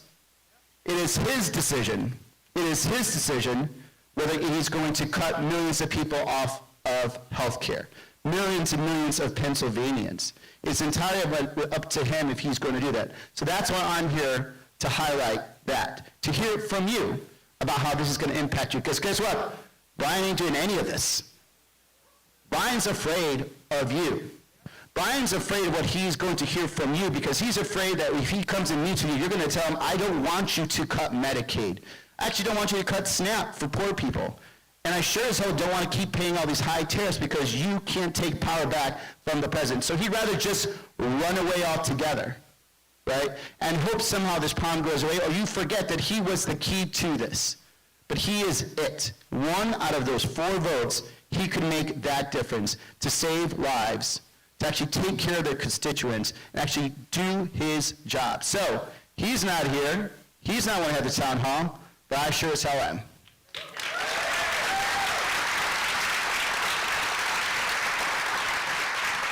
It is his decision. It is his decision whether he's going to cut millions of people off of health care, millions and millions of Pennsylvanians. It's entirely up to him if he's going to do that. So that's why I'm here to highlight that, to hear from you about how this is going to impact you. Because guess what? Brian ain't doing any of this. Brian's afraid of you. Brian's afraid of what he's going to hear from you because he's afraid that if he comes and meets with you, you're going to tell him, I don't want you to cut Medicaid. I actually don't want you to cut SNAP for poor people. And I sure as hell don't want to keep paying all these high tariffs because you can't take power back from the president. So he'd rather just run away altogether, right? And hope somehow this problem goes away, or you forget that he was the key to this. But he is it. One out of those 4 votes, he could make that difference to save lives, to actually take care of their constituents, and actually do his job. So he's not here. He's not one to have the town hall, but I sure as hell am.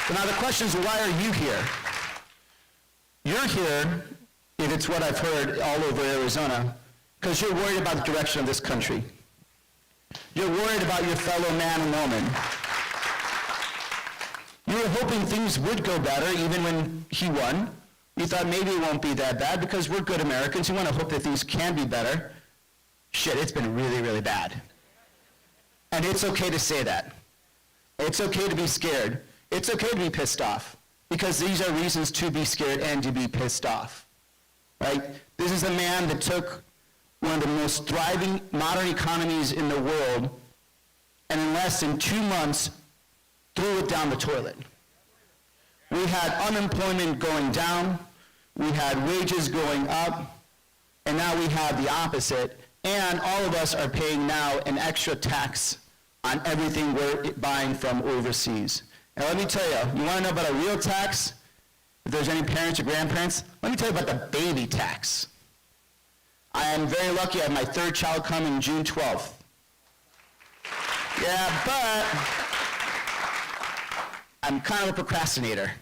So now the question is, why are you here? You're here, if it's what I've heard all over Arizona, because you're worried about the direction of this country. You're worried about your fellow man and woman. You were hoping things would go better even when he won. You thought maybe it won't be that bad because we're good Americans. You want to hope that things can be better. Shit, it's been really, really bad. And it's okay to say that. It's okay to be scared. It's okay to be pissed off, because these are reasons to be scared and to be pissed off, right? This is a man that took one of the most thriving modern economies in the world, and in less than 2 months, threw it down the toilet. We had unemployment going down, we had wages going up, and now we have the opposite, and all of us are paying now an extra tax on everything we're buying from overseas. And let me tell you, you want to know about a real tax? If there's any parents or grandparents, let me tell you about the baby tax. I am very lucky. I have my 3rd child coming June 12th. Yeah, but I'm kind of a procrastinator.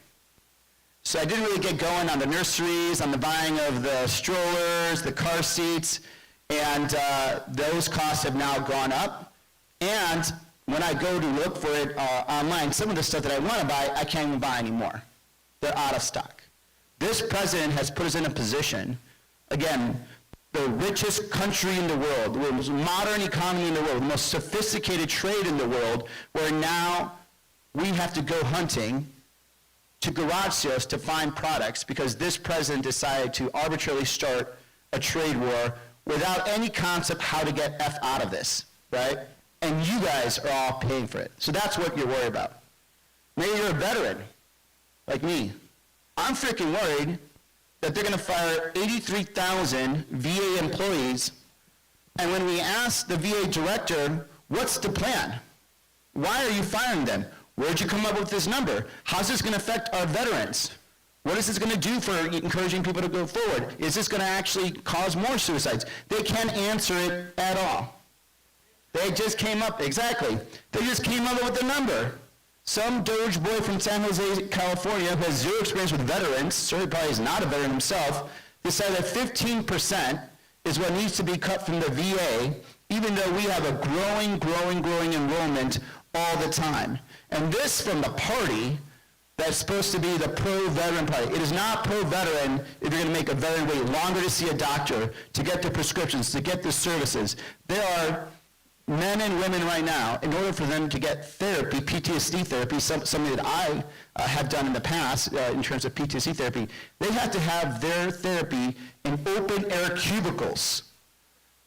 So I didn't really get going on the nurseries, on the buying of the strollers, the car seats, and those costs have now gone up. And when I go to look for it online, some of the stuff that I want to buy, I can't even buy anymore. They're out of stock. This president has put us in a position, again, the richest country in the world, the most modern economy in the world, the most sophisticated trade in the world, where now we have to go hunting to garage sales to find products because this president decided to arbitrarily start a trade war without any concept how to get F out of this, right? And you guys are all paying for it. So that's what you're worried about. Maybe you're a veteran, like me. I'm freaking worried that they're going to fire 83,000 VA employees, and when we ask the VA director, what's the plan? Why are you firing them? Where'd you come up with this number? How's this going to affect our veterans? What is this going to do for encouraging people to go forward? Is this going to actually cause more suicides? They can't answer it at all. They just came up, exactly. They just came up with the number. Some doge boy from San Jose, California, who has 0 experience with veterans, so he probably is not a veteran himself, decided that 15% is what needs to be cut from the VA, even though we have a growing enrollment all the time. And this from the party that's supposed to be the pro-veteran party. It is not pro-veteran if you're going to make a veteran wait longer to see a doctor, to get the prescriptions, to get the services. There are men and women right now, in order for them to get therapy, PTSD therapy, something that I have done in the past in terms of PTSD therapy, they have to have their therapy in open-air cubicles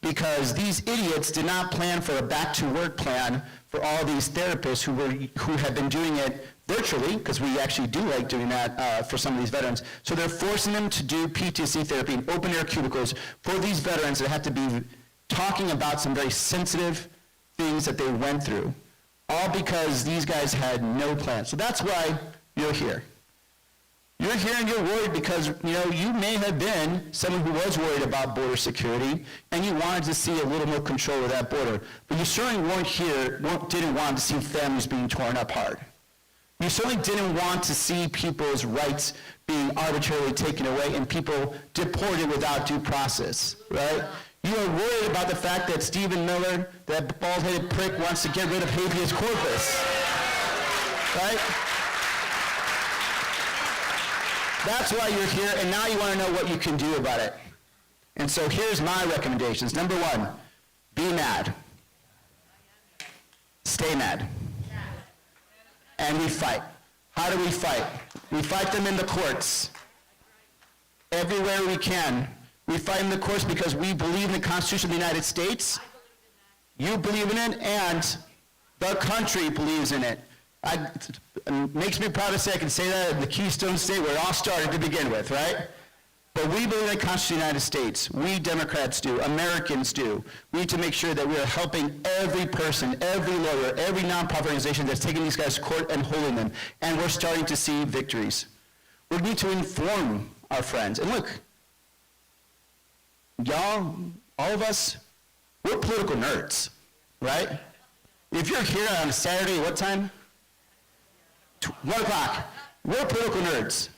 because these idiots did not plan for a back-to-work plan for all these therapists who have been doing it virtually, because we actually do like doing that for some of these veterans. So they're forcing them to do PTSD therapy in open-air cubicles for these veterans that have to be talking about some very sensitive things that they went through, all because these guys had no plan. So that's why you're here. You're here and you're worried because, you may have been someone who was worried about border security and you wanted to see a little more control of that border. But you certainly didn't want to see families being torn apart. You certainly didn't want to see people's rights being arbitrarily taken away and people deported without due process, right? You are worried about the fact that Stephen Miller, that bald-headed prick, wants to get rid of habeas corpus, right? That's why you're here, and now you want to know what you can do about it. And so here's my recommendations. Number 1, be mad. Stay mad. And we fight. How do we fight? We fight them in the courts. Everywhere we can. We fight in the courts because we believe in the Constitution of the United States, You believe in it, and the country believes in it. It makes me proud to say I can say that in the Keystone State where it all started to begin with, right? But we believe in the Constitution of the United States. We Democrats do. Americans do. We need to make sure that we are helping every person, every lawyer, every nonprofit organization that's taking these guys to court and holding them. And we're starting to see victories. We need to inform our friends. And look, y'all, all of us, we're political nerds, right? If you're here on a Saturday, what time? 1 o'clock. We're political nerds.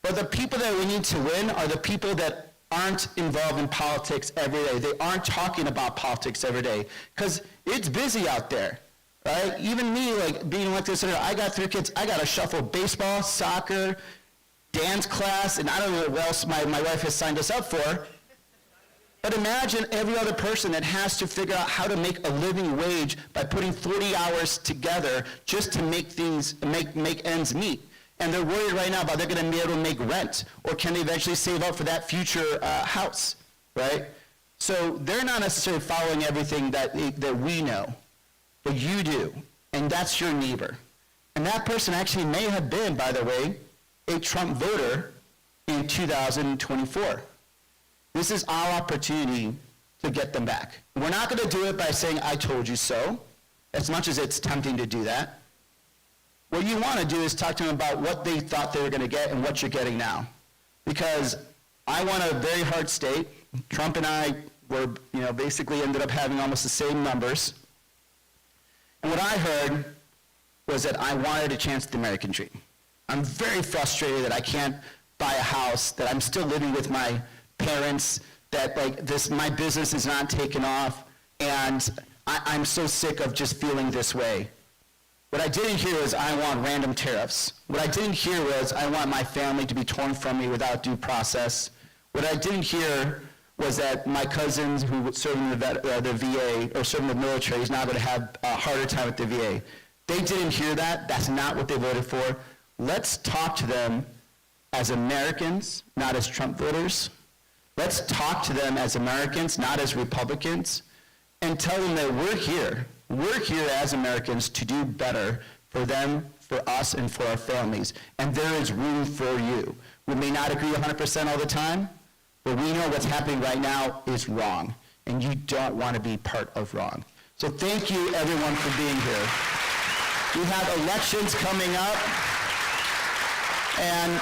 But the people that we need to win are the people that aren't involved in politics every day. They aren't talking about politics every day. Because it's busy out there, right? Even me, like being elected senator, I got 3 kids. I got to shuffle baseball, soccer, dance class, and I don't know what else my wife has signed us up for. But imagine every other person that has to figure out how to make a living wage by putting 40 hours together just to make ends meet. And they're worried right now about they're going to be able to make rent, or can they eventually save up for that future house, right? So they're not necessarily following everything that we know, but you do, and that's your neighbor. And that person actually may have been, by the way, a Trump voter in 2024. This is our opportunity to get them back. We're not going to do it by saying, I told you so, as much as it's tempting to do that. What you want to do is talk to them about what they thought they were going to get and what you're getting now. Because I won a very hard state. Trump and I were, basically ended up having almost the same numbers. And what I heard was that I wanted a chance at the American dream. I'm very frustrated that I can't buy a house, that I'm still living with my parents, that my business is not taking off, and I'm so sick of just feeling this way. What I didn't hear was I want random tariffs. What I didn't hear was I want my family to be torn from me without due process. What I didn't hear was that my cousins who serve in the VA or serve in the military is now going to have a harder time at the VA. They didn't hear that. That's not what they voted for. Let's talk to them as Americans, not as Trump voters. Let's talk to them as Americans, not as Republicans, and tell them that we're here. We're here as Americans to do better for them, for us, and for our families. And there is room for you. We may not agree 100% all the time, but we know what's happening right now is wrong. And you don't want to be part of wrong. So thank you, everyone, for being here. We have elections coming up. And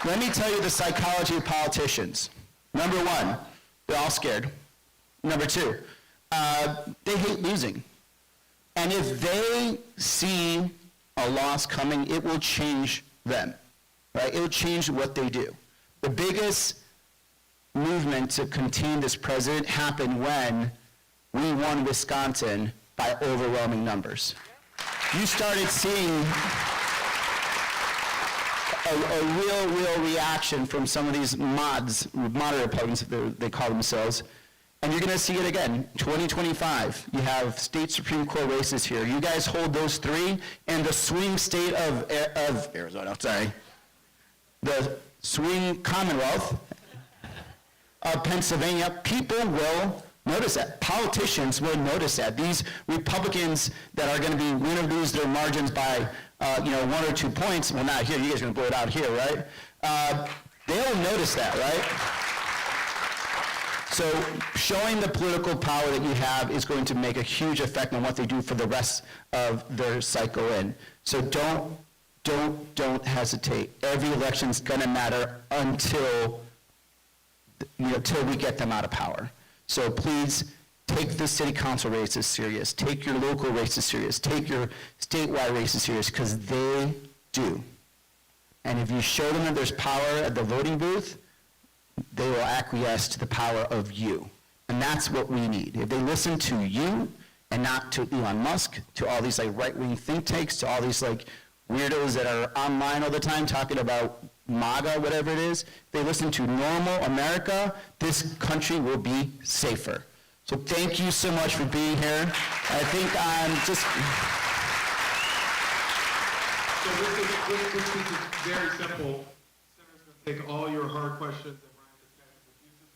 let me tell you the psychology of politicians. Number 1, they're all scared. Number 2, they hate losing. And if they see a loss coming, it will change them, right? It will change what they do. The biggest movement to contain this president happened when we won Wisconsin by overwhelming numbers. You started seeing a real reaction from some of these moderate Republicans, they call themselves. And you're going to see it again. 2025, you have state Supreme Court races here. You guys hold those 3, and the swing state of Arizona, the swing Commonwealth of Pennsylvania, people will notice that. Politicians will notice that. These Republicans that are going to win or lose their margins by 1 or 2 points, well, not here, you guys are going to blow it out here, right? They'll notice that, right? So showing the political power that you have is going to make a huge effect on what they do for the rest of their cycle in. So don't hesitate. Every election's gonna matter until we get them out of power. So please take the city council races serious. Take your local races serious. Take your statewide races serious, because they do. And if you show them that there's power at the voting booth, they will acquiesce to the power of you. And that's what we need. If they listen to you and not to Elon Musk, to all these right-wing think tanks, to all these weirdos that are online all the time talking about MAGA, whatever it is, if they listen to normal America, this country will be safer. So thank you so much for being here. I think I'm just... So this is very simple. Senator's going to take all your hard questions and Brian Fitzpatrick refuses.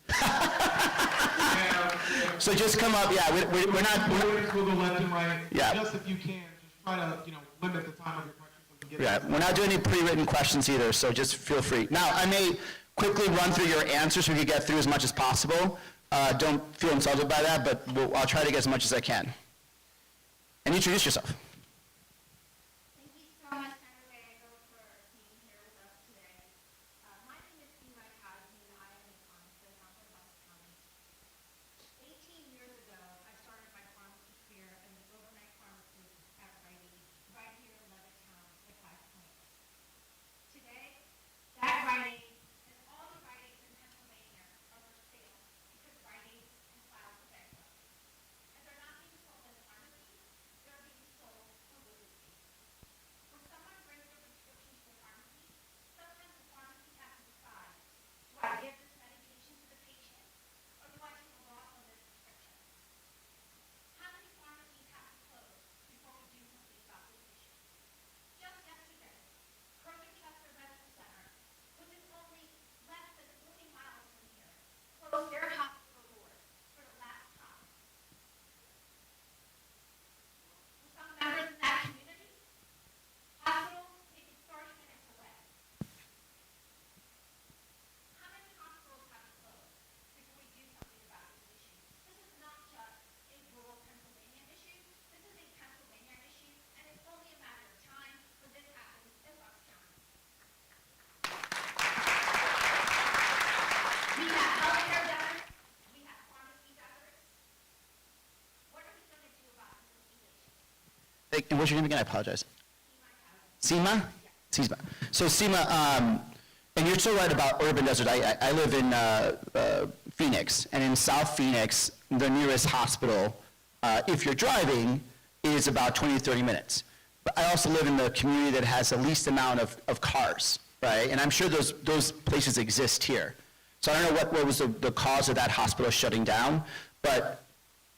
We have So just come up, yeah, we're not, We'll go left and right. Yeah. Just if you can, just try to, limit the time of your questions so we can get. yeah, we're not doing any pre-written questions either, so just feel free. Now, I may quickly run through your answers so we can get through as much as possible. Don't feel insulted by that, but I'll try to get as much as I can. And introduce yourself. Thank you so much, Senator Gallego, for being here with us today. My name is Sima Kazmi, and I am a pharmacist. I'm from Bucks County. 18 years ago, I started my pharmacy career in the overnight pharmacy at Rite Aid, right here in Levittown at 5 Points. Today, that Rite Aid and all the Rite Aids in Pennsylvania are for sale because Rite Aid has filed for bankruptcy. And they're not being sold in pharmacies, they're being sold illegally. When someone brings their prescription to the pharmacy, sometimes the pharmacy has to decide, do I give this medication to the patient, or do I take a loss on this prescription? How many pharmacies have to close before we do something about this issue? Just yesterday, Chester Medical Center, which is only less than 40 miles from here, closed their hospital doors for the last time. For some members in that community, hospitals may be 30 minutes away. How many hospitals have to close before we do something about this issue? This is not just a rural Pennsylvania issue. This is a Pennsylvania issue, and it's only a matter of time when this happens in Bucks County. We have healthcare deserts. We have pharmacy deserts. What are we going to do about this situation? Hey, and what's your name again? I apologize. Sima? Sima. So Sima, and you're so right about urban desert. I live in Phoenix, and in South Phoenix, the nearest hospital, if you're driving, is about 20 to 30 minutes. But I also live in the community that has the least amount of cars, right? And I'm sure those places exist here. So I don't know what was the cause of that hospital shutting down, but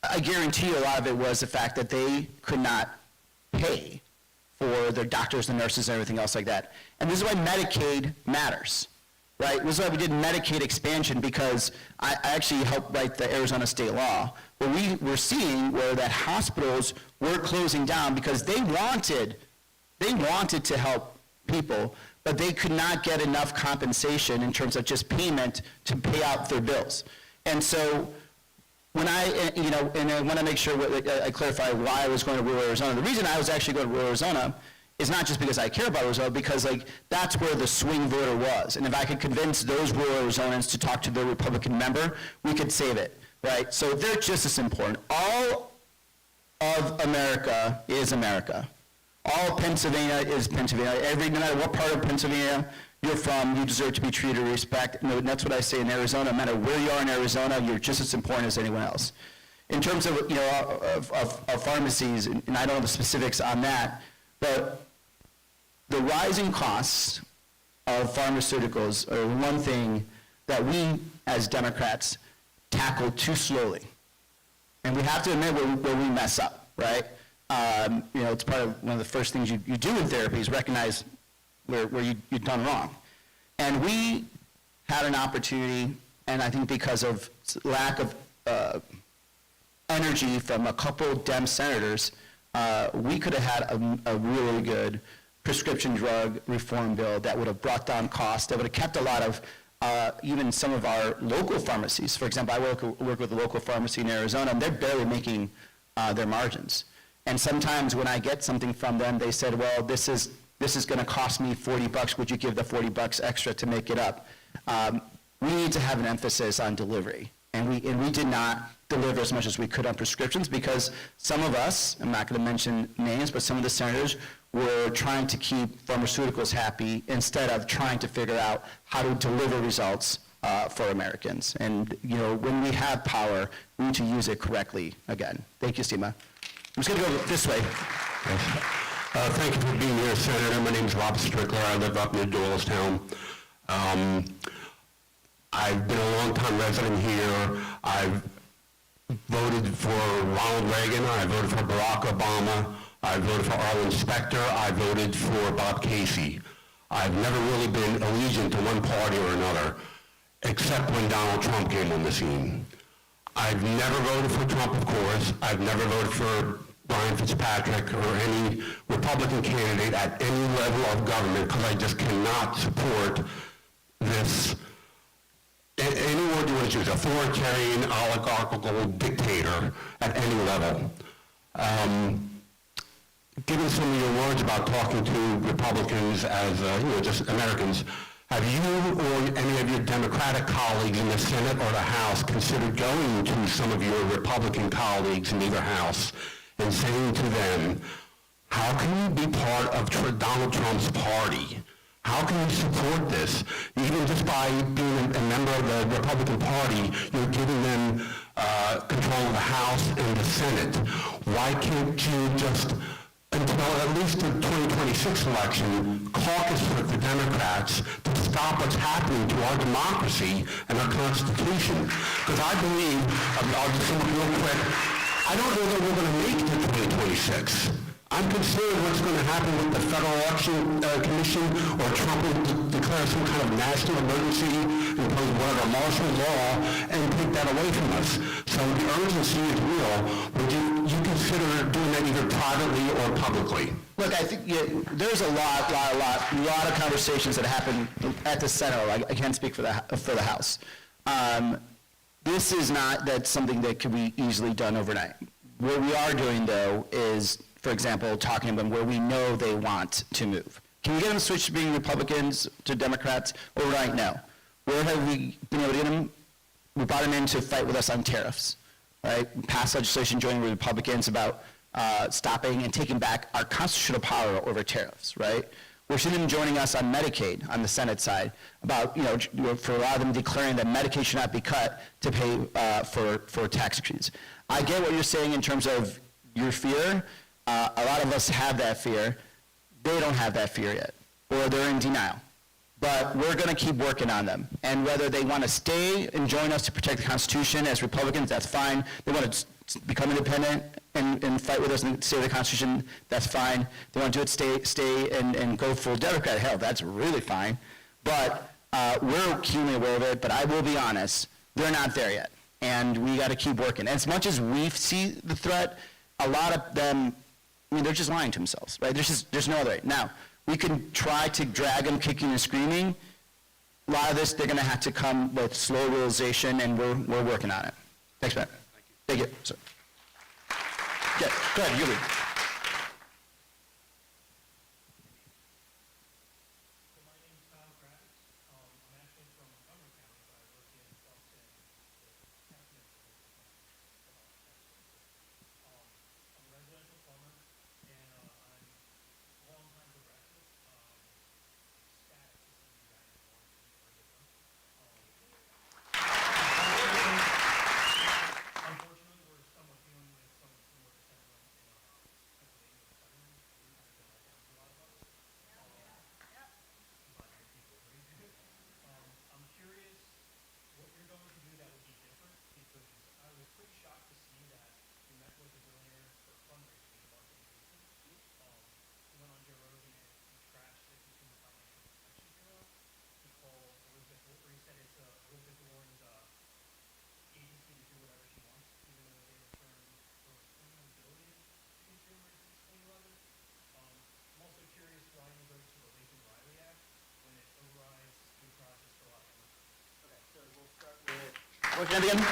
I guarantee you a lot of it was the fact that they could not pay for their doctors and nurses and everything else like that. And this is why Medicaid matters, right? This is why we did Medicaid expansion, because I actually helped write the Arizona state law, where we were seeing where that hospitals were closing down because they wanted to help people, but they could not get enough compensation in terms of just payment to pay out their bills. And so when and I want to make sure I clarify why I was going to rural Arizona. The reason I was actually going to rural Arizona is not just because I care about Arizona, because that's where the swing voter was. And if I could convince those rural Arizonans to talk to their Republican member, we could save it, right? So they're just as important. All of America is America. All Pennsylvania is Pennsylvania. No matter what part of Pennsylvania you're from, you deserve to be treated with respect. And that's what I say in Arizona. No matter where you are in Arizona, you're just as important as anyone else. In terms of, of pharmacies, and I don't know the specifics on that, but the rising costs of pharmaceuticals are one thing that we, as Democrats, tackle too slowly. And we have to admit where we mess up, right? It's part of one of the first things you do in therapy is recognize where you've done wrong. And we had an opportunity, and I think because of lack of energy from a couple Dem senators, we could have had a really good prescription drug reform bill that would have brought down costs, that would have kept a lot of even some of our local pharmacies. For example, I work with a local pharmacy in Arizona, and they're barely making their margins. And sometimes when I get something from them, they said, well, this is going to cost me $40. Would you give the $40 extra to make it up? We need to have an emphasis on delivery. And we did not deliver as much as we could on prescriptions because some of us, I'm not going to mention names, but some of the senators were trying to keep pharmaceuticals happy instead of trying to figure out how to deliver results for Americans. And when we have power, we need to use it correctly again. Thank you, Sima. I'm just going to go this way. Thank you for being here, Senator. My name is Rob Strickler. I live up near Doylestown. I've been a long-time resident here. I've voted for Ronald Reagan. I voted for Barack Obama. I voted for Arlen Specter. I voted for Bob Casey. I've never really been allegiant to one party or another, except when Donald Trump came on the scene. I've never voted for Trump, of course. I've never voted for Brian Fitzpatrick or any Republican candidate at any level of government because I just cannot support this, any word you want to choose, authoritarian, oligarchical dictator at any level. Given some of your words about talking to Republicans as, just Americans, have you or any of your Democratic colleagues in the Senate or the House considered going to some of your Republican colleagues in either House and saying to them, how can you be part of Donald Trump's party? How can you support this? Even just by being a member of the Republican Party, you're giving them control of the House and the Senate. Why can't you just, until at least the 2026 election, caucus with the Democrats to stop what's happening to our democracy and our Constitution? Because I believe, I'll just sum up real quick, I don't know that we're going to make it to 2026. I'm concerned what's going to happen with the Federal Election Commission, or Trump will declare some kind of national emergency, impose whatever martial law, and take that away from us. So the urgency is real. Would you consider doing that either privately or publicly? Look, I think there's a lot of conversations that happen at the Senate. I can't speak for the House. This is not something that can be easily done overnight. What we are doing, though, is, for example, talking to them where we know they want to move. Can we get them switched to being Republicans to Democrats overnight? No. Where have we been able to get them? We brought them in to fight with us on tariffs, right? Passed legislation joining with Republicans about stopping and taking back our constitutional power over tariffs, right? We're seeing them joining us on Medicaid on the Senate side about, for a lot of them declaring that Medicaid should not be cut to pay for tax increases. I get what you're saying in terms of your fear. A lot of us have that fear. They don't have that fear yet, or they're in denial. But we're going to keep working on them. And whether they want to stay and join us to protect the Constitution as Republicans, that's fine. They want to become independent and fight with us and save the Constitution, that's fine. They want to do it, stay and go full Democrat, hell, that's really fine. But we're keenly aware of it, but I will be honest, they're not there yet. And we got to keep working. As much as we see the threat, a lot of them, they're just lying to themselves, right? There's no other way. Now, we can try to drag them kicking and screaming. A lot of this, they're going to have to come with slow realization, and we're working on it. Thanks, Matt. Thank you. Sir. Yeah, go ahead, you lead. What's your name again?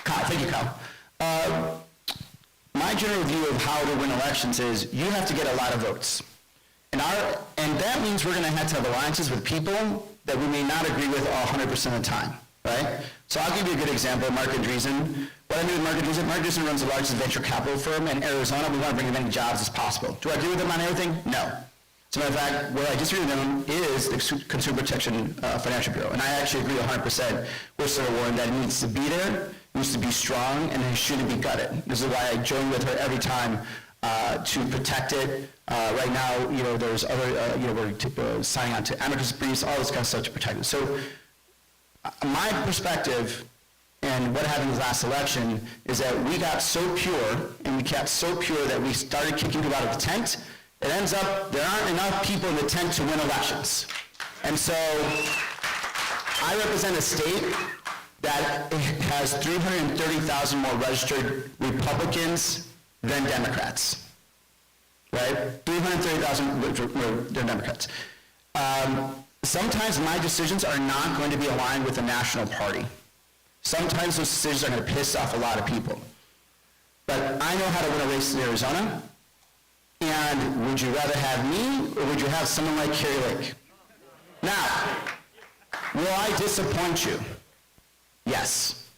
Kyle, thank you, Kyle. My general view of how to win elections is you have to get a lot of votes. And that means we're going to have alliances with people that we may not agree with 100% of the time, right? So I'll give you a good example, Mark Andreessen. What I mean with Mark Andreessen runs the largest venture capital firm in Arizona. We want to bring as many jobs as possible. Do I agree with him on everything? No. As a matter of fact, where I disagree with him is the Consumer Protection Financial Bureau. And I actually agree 100% with Senator Warren that it needs to be there, it needs to be strong, and it shouldn't be gutted. This is why I join with her every time to protect it. Right now, there's other, we're signing on to amicus briefs, all this kind of stuff to protect it. So my perspective and what happened in the last election is that we got so pure, and we kept so pure that we started kicking people out of the tent. It ends up, there aren't enough people in the tent to win elections. And so, I represent a state that has 330,000 more registered Republicans than Democrats, right? 330,000 than Democrats. Sometimes my decisions are not going to be aligned with the national party. Sometimes those decisions are going to piss off a lot of people. But I know how to win a race in Arizona, and would you rather have me, or would you have someone like Carrie Lake? Now, will I disappoint you? Yes,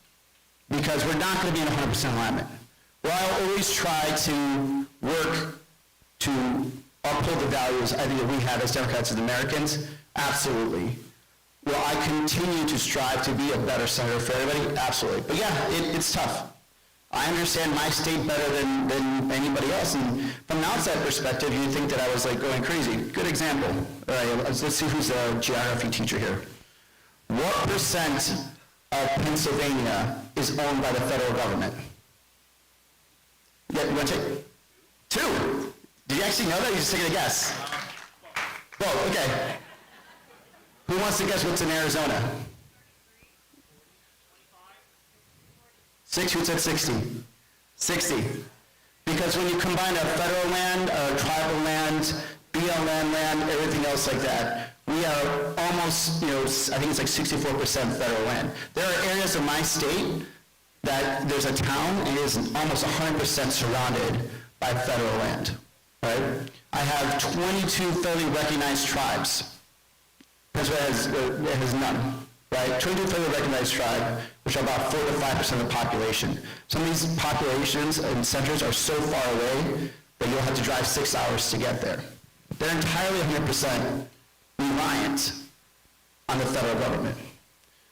because we're not going to be in 100% alignment. Will I always try to work to uphold the values I think that we have as Democrats and Americans? Absolutely. Will I continue to strive to be a better senator for everybody? Absolutely. But yeah, it's tough. I understand my state better than anybody else, and from an outside perspective, you'd think that I was like going crazy. Good example. All right, let's see who's a geography teacher here. What percent of Pennsylvania is owned by the federal government? Yeah, you want to take? 2. Did you actually know that? You just taking a guess. Well, okay. Who wants to guess what's in Arizona? 6, who said 60? 60. Because when you combine our federal land, our tribal land, BLM land, everything else like that, we are almost, I think it's like 64% federal land. There are areas of my state that there's a town and it is almost 100% surrounded by federal land, right? I have 22 federally recognized tribes. Pennsylvania has none, right? 22 federally recognized tribes, which are about 4 to 5% of the population. Some of these populations and centers are so far away that you'll have to drive 6 hours to get there. They're entirely 100% reliant on the federal government.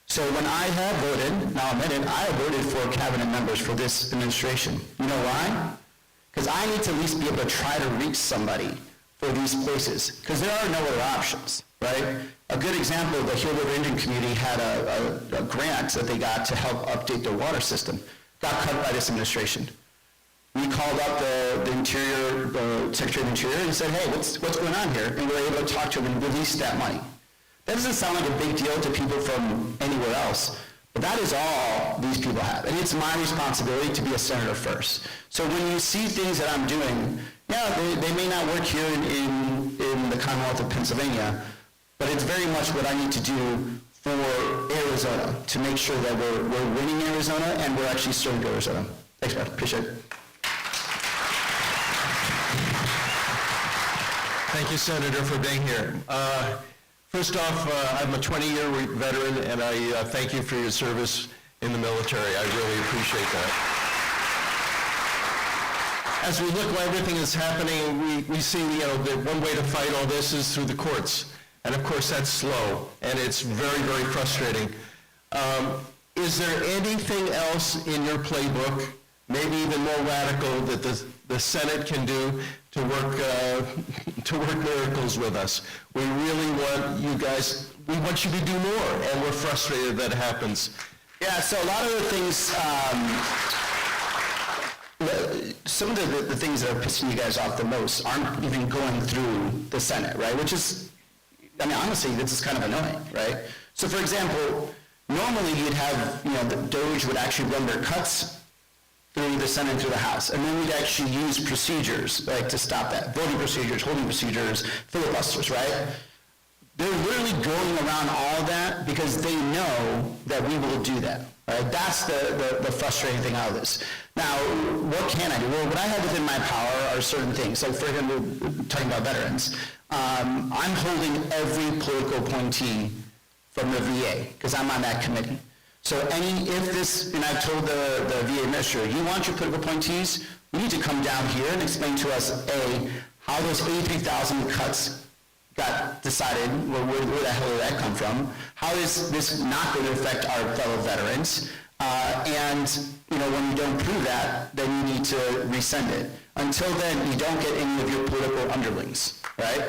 So when I have voted, now I'm in it, I have voted for cabinet members for this administration. You know why? Because I need to at least be able to try to reach somebody for these places, because there are no other options, right? A good example, the Hill River Indian community had a grant that they got to help update their water system. Got cut by this administration. We called up the Interior, the Secretary of the Interior, and said, hey, what's going on here? And we were able to talk to him and release that money. That doesn't sound like a big deal to people from anywhere else, but that is all these people have. And it's my responsibility to be a senator first. So when you see things that I'm doing, yeah, they may not work here in the Commonwealth of Pennsylvania, but it's very much what I need to do for Arizona to make sure that we're winning Arizona and we're actually serving Arizona. Thanks, Brad. Appreciate it. Thank you, Senator, for being here. First off, I'm a 20-year veteran, and I thank you for your service in the military. I really appreciate that. As we look where everything is happening, we see, that one way to fight all this is through the courts. And of course, that's slow, and it's very, very frustrating. Is there anything else in your playbook, maybe even more radical, that the Senate can do to work miracles with us? We really want you guys, we want you to do more, and we're frustrated that it happens. Yeah, so a lot of the things, some of the things that are pissing you guys off the most aren't even going through the Senate, right? Which is, I mean, honestly, this is kind of annoying, right? So for example, normally you'd have, the DOJ would actually run their cuts through the Senate and through the House, and then we'd actually use procedures, like, to stop that. Voting procedures, holding procedures, filibusters, right? They're literally going around all that because they know that we will do that, right? That's the frustrating thing out of this. Now, what can I do? Well, what I have within my power are certain things. So for example, talking about veterans, I'm holding every political appointee from the VA, because I'm on that committee. So and I've told the VA administrator, you want your political appointees, you need to come down here and explain to us, A, how those 83,000 cuts got decided, where the hell did that come from? How is this not going to affect our fellow veterans? And when you don't prove that, then you need to resend it. Until then, you don't get any of your political underlings, right?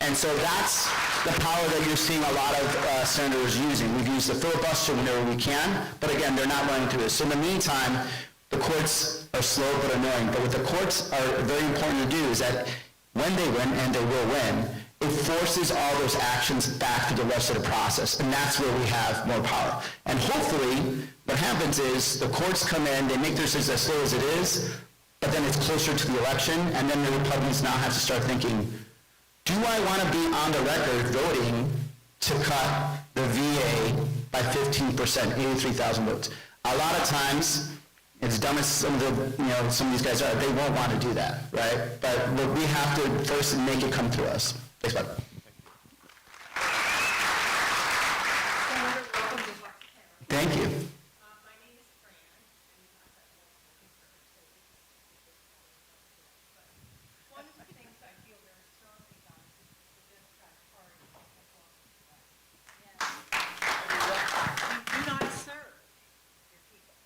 And so that's the power that you're seeing a lot of senators using. We've used the filibuster whenever we can, but again, they're not running through it. So in the meantime, the courts are slow but annoying. But what the courts are very important to do is that when they win, and they will win, it forces all those actions back to the legislative process, and that's where we have more power. And hopefully, what happens is the courts come in, they make their decisions as slow as it is, but then it's closer to the election, and then the Republicans now have to start thinking, do I want to be on the record voting to cut the VA by 15%, 83,000 votes? A lot of times, as dumb as some of these guys are, they won't want to do that, right? But we have to first make it come through us. Thanks, bud. Thank you. My name is Fran, one of the things I feel very strongly about is the Democratic Party has lost its way. You do not serve your people.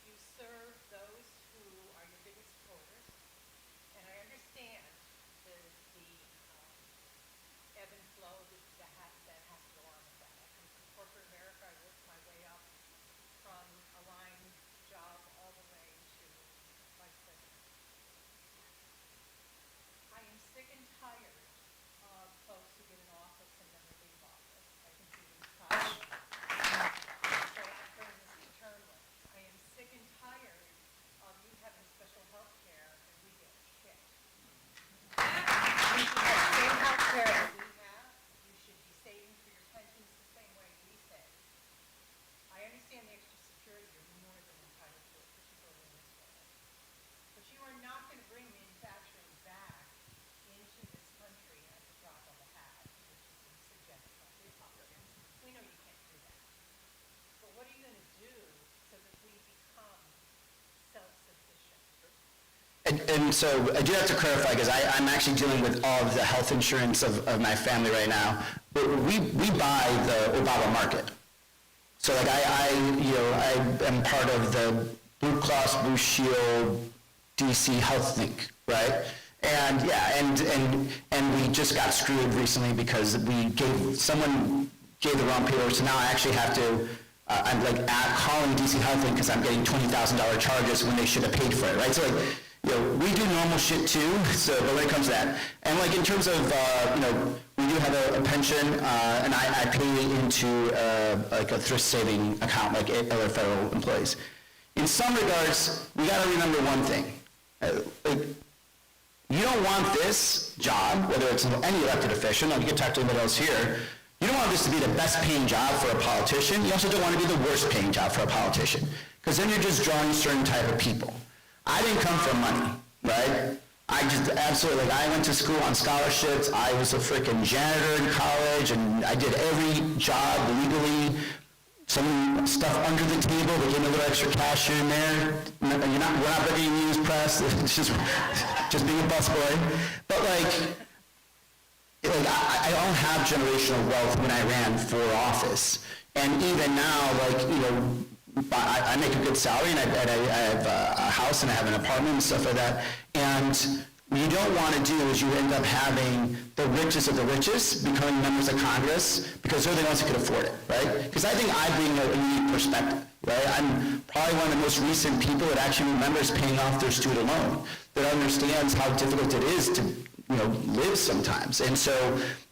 You serve those who are your biggest voters, and I understand the ebb and flow that has to go on with that. I come from corporate America. I worked my way up from a line job all the way to vice president. I am sick and tired of folks who get in office and never leave office. I think we lose touch. So during this term limit. I am sick and tired of you having special health care and we get shit. You should have the same health care that we have. You should be saving for your pensions the same way we save. I understand the extra security you're more than entitled to, particularly in this way. But you are not going to bring manufacturing back into this country at the drop of a hat, which has been suggested by the Republicans. We know you can't do that. But what are you going to do so that we become self-sufficient? And so I do have to clarify, because I'm actually dealing with all of the health insurance of my family right now. But we buy the Obama market. So like I am part of the Blue Cross Blue Shield DC Health Link, right? And yeah, and we just got screwed recently because someone gave the wrong paper, so now I actually have to, I'm like calling DC Health Link because I'm getting $20,000 charges when they should have paid for it, right? So like, we do normal shit too, so, but when it comes to that, and like in terms of, we do have a pension, and I pay into like a thrift saving account like other federal employees. In some regards, we gotta remember one thing. You don't want this job, whether it's any elected official, you can talk to anybody else here, you don't want this to be the best paying job for a politician, you also don't want to be the worst paying job for a politician, because then you're just drawing certain type of people. I didn't come from money, right? I just absolutely, I went to school on scholarships, I was a freaking janitor in college, and I did every job legally, some stuff under the table, they gave me a little extra cash here and there. We're not ready to use press, it's just being a busboy. But I don't have generational wealth when I ran for office. And even now, I make a good salary, and I have a house, and I have an apartment and stuff like that. And what you don't want to do is you end up having the richest of the richest becoming members of Congress because they're the ones who can afford it, right? Because I think I bring a unique perspective, right? I'm probably one of the most recent people that actually remembers paying off their student loan, that understands how difficult it is to live sometimes. And so,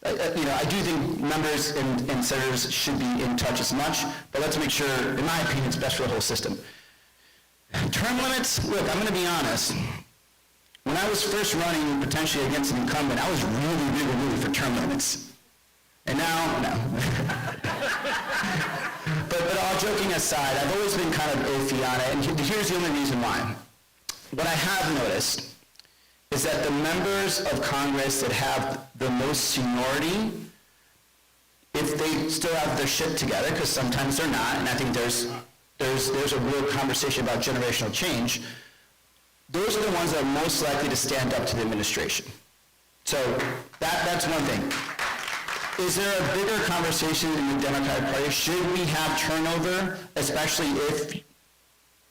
I do think members and senators should be in touch as much, but let's make sure, in my opinion, it's best for the whole system. Term limits, look, I'm going to be honest. When I was first running potentially against an incumbent, I was really for term limits. And now, no. but all joking aside, I've always been kind of iffy on it, and here's the only reason why. What I have noticed is that the members of Congress that have the most seniority, if they still have their shit together, because sometimes they're not, and I think there's a real conversation about generational change, those are the ones that are most likely to stand up to the administration. So that's one thing. Is there a bigger conversation in the Democratic Party? Should we have turnover, especially if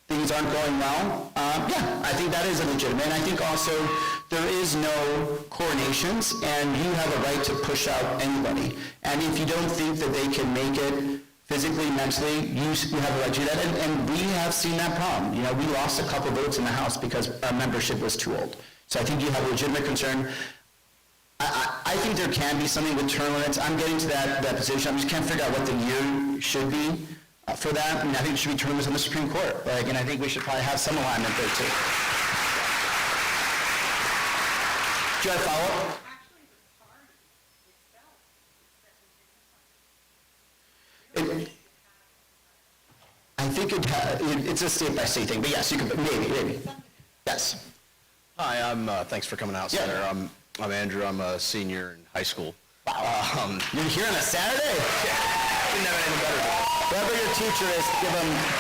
things aren't going well? Yeah, I think that is a legitimate. And I think also there is no coronations, and you have a right to push out anybody. And if you don't think that they can make it physically, mentally, you have a right to do that. And we have seen that problem. We lost a couple votes in the House because our membership was too old. So I think you have a legitimate concern. I I think there can be something with term limits. I'm getting to that position. I just can't figure out what the year should be for that. I mean, I think it should be term limits on the Supreme Court. And I think we should probably have some alignment there too. Do you have a follow-up? I think it's a state-by-state thing, but yes, you could, maybe. Yes. Hi, thanks for coming out, Yeah. Senator. I'm Andrew. I'm a senior in high school. Wow. You're here on a Saturday? Didn't have anything better to do. Whoever your teacher is,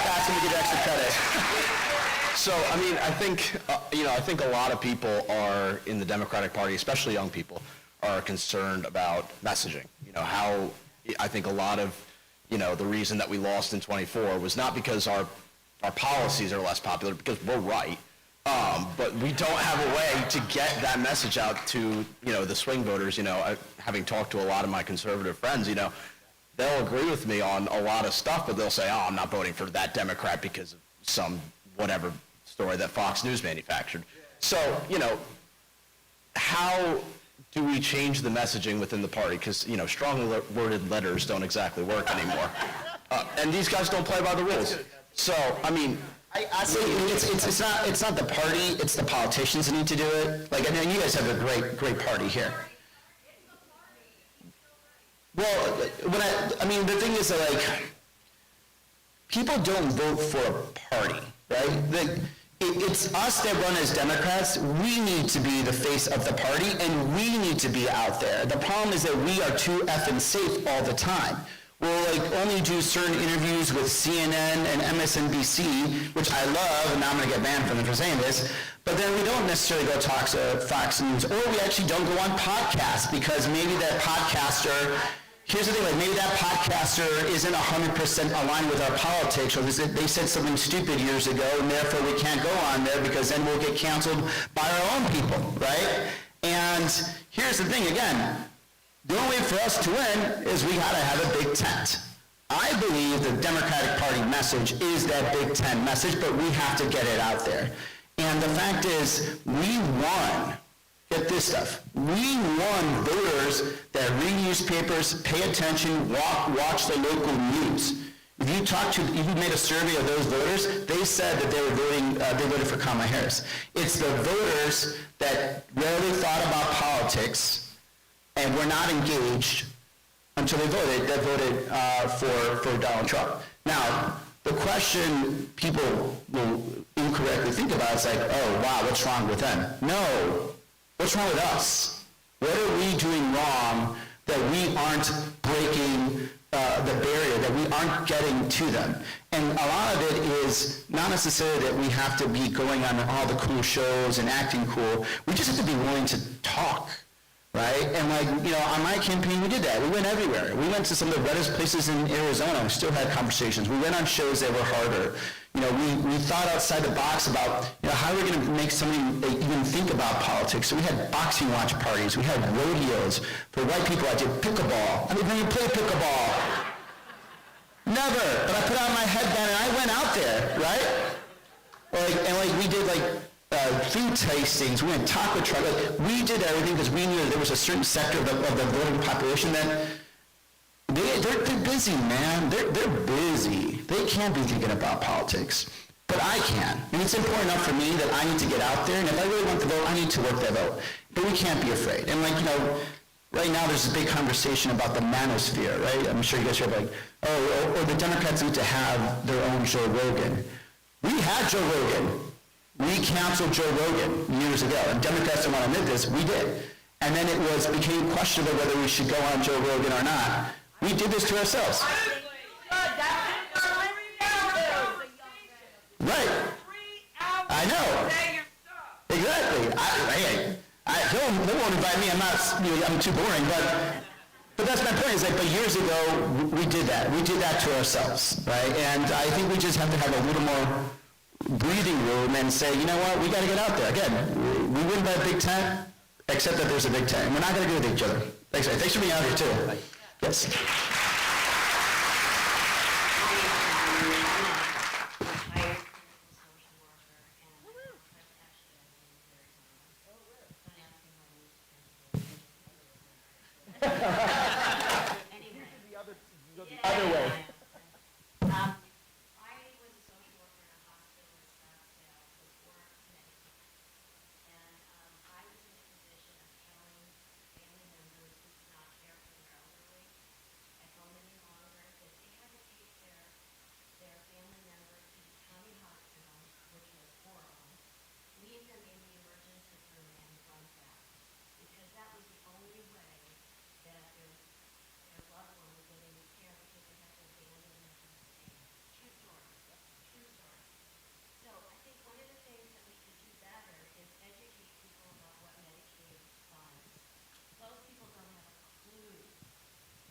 ask him to give extra credit. So, I mean, I think a lot of people are in the Democratic Party, especially young people, are concerned about messaging. How I think a lot of, the reason that we lost in 24 was not because our policies are less popular, because we're right. But we don't have a way to get that message out to, the swing voters. Having talked to a lot of my conservative friends, they'll agree with me on a lot of stuff, but they'll say, oh, I'm not voting for that Democrat because of some whatever story that Fox News manufactured. So, how do we change the messaging within the party? Because, strongly worded letters don't exactly work anymore. And these guys don't play by the rules. So, I mean, I say it's not the party, it's the politicians that need to do it. I mean, you guys have a great party here. Well, the thing is that, people don't vote for a party, right? It's us that run as Democrats. We need to be the face of the party, and we need to be out there. The problem is that we are too effing safe all the time. We'll only do certain interviews with CNN and MSNBC, which I love, and now I'm going to get banned from them for saying this, but then we don't necessarily go talk to Fox News, or we actually don't go on podcasts, because maybe that podcaster, here's the thing, maybe that podcaster isn't 100% aligned with our politics, or they said something stupid years ago, and therefore we can't go on there, because then we'll get canceled by our own people, right? And here's the thing, again, the only way for us to win is we gotta have a big tent. I believe the Democratic Party message is that Big Tent message, but we have to get it out there. And the fact is, we won. Get this stuff. We won voters that read newspapers, pay attention, watch the local news. If you made a survey of those voters, they said that they voted for Kamala Harris. It's the voters that rarely thought about politics and were not engaged until they voted for Donald Trump. Now, the question people will incorrectly think about is oh, wow, what's wrong with them? No, what's wrong with us? What are we doing wrong that we aren't breaking the barrier, that we aren't getting to them? And a lot of it is not necessarily that we have to be going on all the cool shows and acting cool. We just have to be willing to talk. Right? And on my campaign, we did that. We went everywhere. We went to some of the reddest places in Arizona. We still had conversations. We went on shows that were harder. We thought outside the box about, how are we going to make somebody even think about politics? So we had boxing watch parties. We had rodeos. For white people, I did pickleball. I mean, when you play pickleball, never. But I put on my headband and I went out there, right? We did food tastings, we went taco truck. We did everything because we knew that there was a certain sector of the voting population that they're busy, man. They're busy. They can't be thinking about politics. But I can. And it's important enough for me that I need to get out there, and if I really want to vote, I need to work that vote. But we can't be afraid. And right now there's a big conversation about the manosphere, right? I'm sure you guys hear or the Democrats need to have their own Joe Rogan. We had Joe Rogan. We canceled Joe Rogan years ago, and Democrats don't want to admit this, we did. And then it became questionable whether we should go on Joe Rogan or not. We did this to ourselves. Right. I know. Exactly. They won't invite me. I'm too boring, but that's my point, but years ago, we did that. We did that to ourselves, right? And I think we just have to have a little more breathing room and say, you know what, we got to get out there. Again, we wouldn't buy a big tent, except that there's a big tent. And we're not going to agree with each other. Thanks for being out here, too. Yes.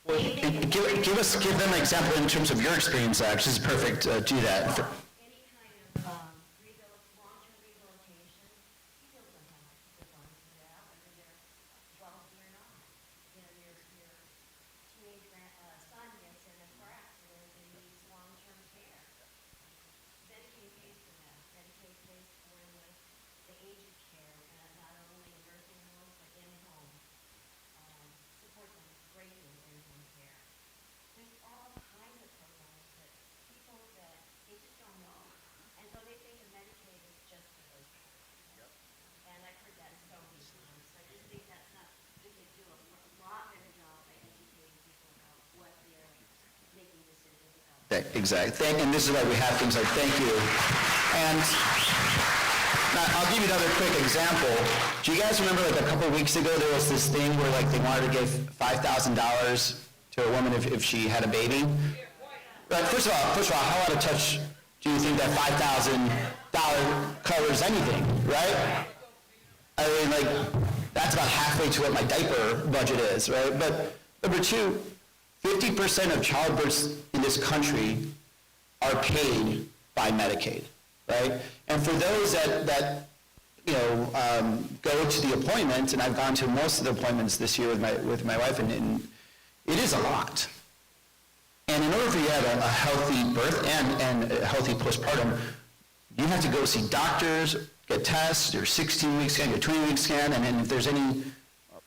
Give them an example in terms of your experience, Zach. This is perfect to do that. Any kind of long-term rehabilitation, people don't have the funds for that, whether they're wealthy or not. You know, your teenage son gets in a car accident and needs long-term care. Medicaid pays for that. Medicaid pays for the aged care, not only in nursing homes, but in-home. Support them greatly in in-home care. There's all kinds of programs that people that they just don't know. And so they think that Medicaid is just for those people. And I've heard that so many times. So I just think that's not, we could do a lot better job by educating people about what they're making decisions about. Exactly. And this is why we have things like thank you. And now, I'll give you another quick example. Do you guys remember like a couple of weeks ago there was this thing where like they wanted to give $5,000 to a woman if she had a baby? Right, first of all, how out of touch do you think that $5,000 covers anything, right? I mean, like, that's about halfway to what my diaper budget is, right? But number two, 50% of childbirths in this country are paid by Medicaid, right? And for those that go to the appointment, and I've gone to most of the appointments this year with my wife, and it is a lot. And in order for you to have a healthy birth and a healthy postpartum, you have to go see doctors, get tests, your 16-week scan, your 20-week scan, and then if there's any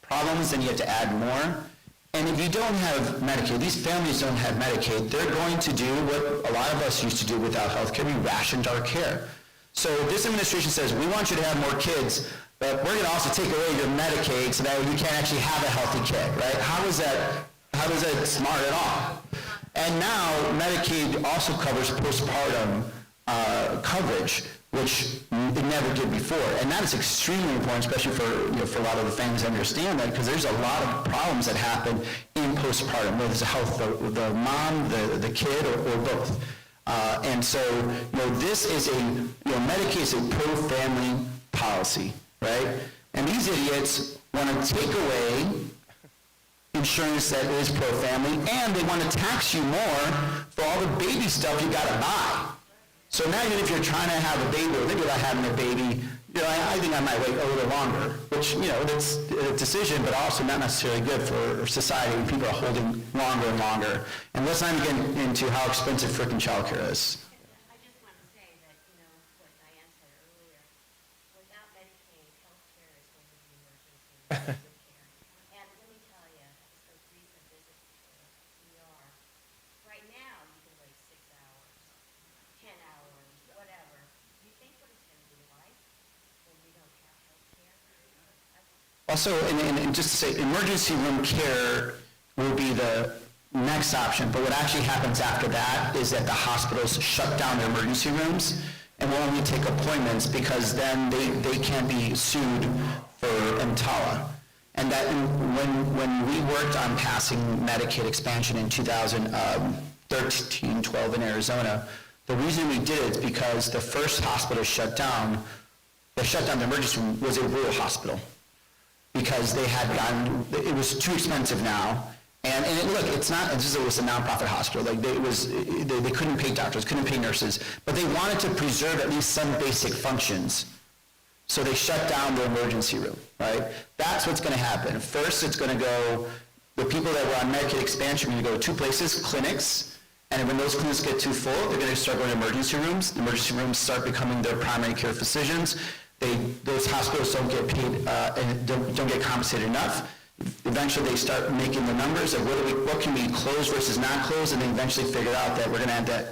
problems, then you have to add more. And if you don't have Medicaid, these families don't have Medicaid, they're going to do what a lot of us used to do without health care. We rationed our care. So this administration says, we want you to have more kids, but we're going to also take away your Medicaid so that you can't actually have a healthy kid, right? How is that smart at all? And now Medicaid also covers postpartum coverage, which it never did before. And that is extremely important, especially for a lot of the families to understand that, because there's a lot of problems that happen in postpartum, whether it's the health of the mom, the kid, or both. And so, this is Medicaid is a pro-family policy, right? And these idiots want to take away insurance that is pro-family, and they want to tax you more for all the baby stuff you got to buy. So now even if you're trying to have a baby, or thinking about having a baby, I think I might wait a little longer, which, that's a decision, but also not necessarily good for society when people are holding longer and longer. And let's not even get into how expensive frickin' childcare is. I just want to say that, what Diane said earlier, without Medicaid, healthcare is going to be emergency care. And let me tell you, those recent visits to the ER, right now you can wait 6 hours, 10 hours, whatever. You think what it's going to be like when we don't have healthcare? Also, and just to say, emergency room care will be the next option, but what actually happens after that is that the hospitals shut down their emergency rooms and will only take appointments, because then they can't be sued for EMTALA. And that when we worked on passing Medicaid expansion in 2013-12 in Arizona, the reason we did it is because the first hospital shut down the emergency room was a rural hospital, because they had it was too expensive now. And look, it was a nonprofit hospital. Like they couldn't pay doctors, couldn't pay nurses, but they wanted to preserve at least some basic functions. So they shut down the emergency room, right? That's what's going to happen. First, it's going to go, the people that were on Medicaid expansion are going to go to two places, clinics, and when those clinics get too full, they're going to start going to emergency rooms. The emergency rooms start becoming their primary care physicians. Those hospitals don't get paid and don't get compensated enough. Eventually, they start making the numbers of what can we close versus not close, and they eventually figure out that we're going to have that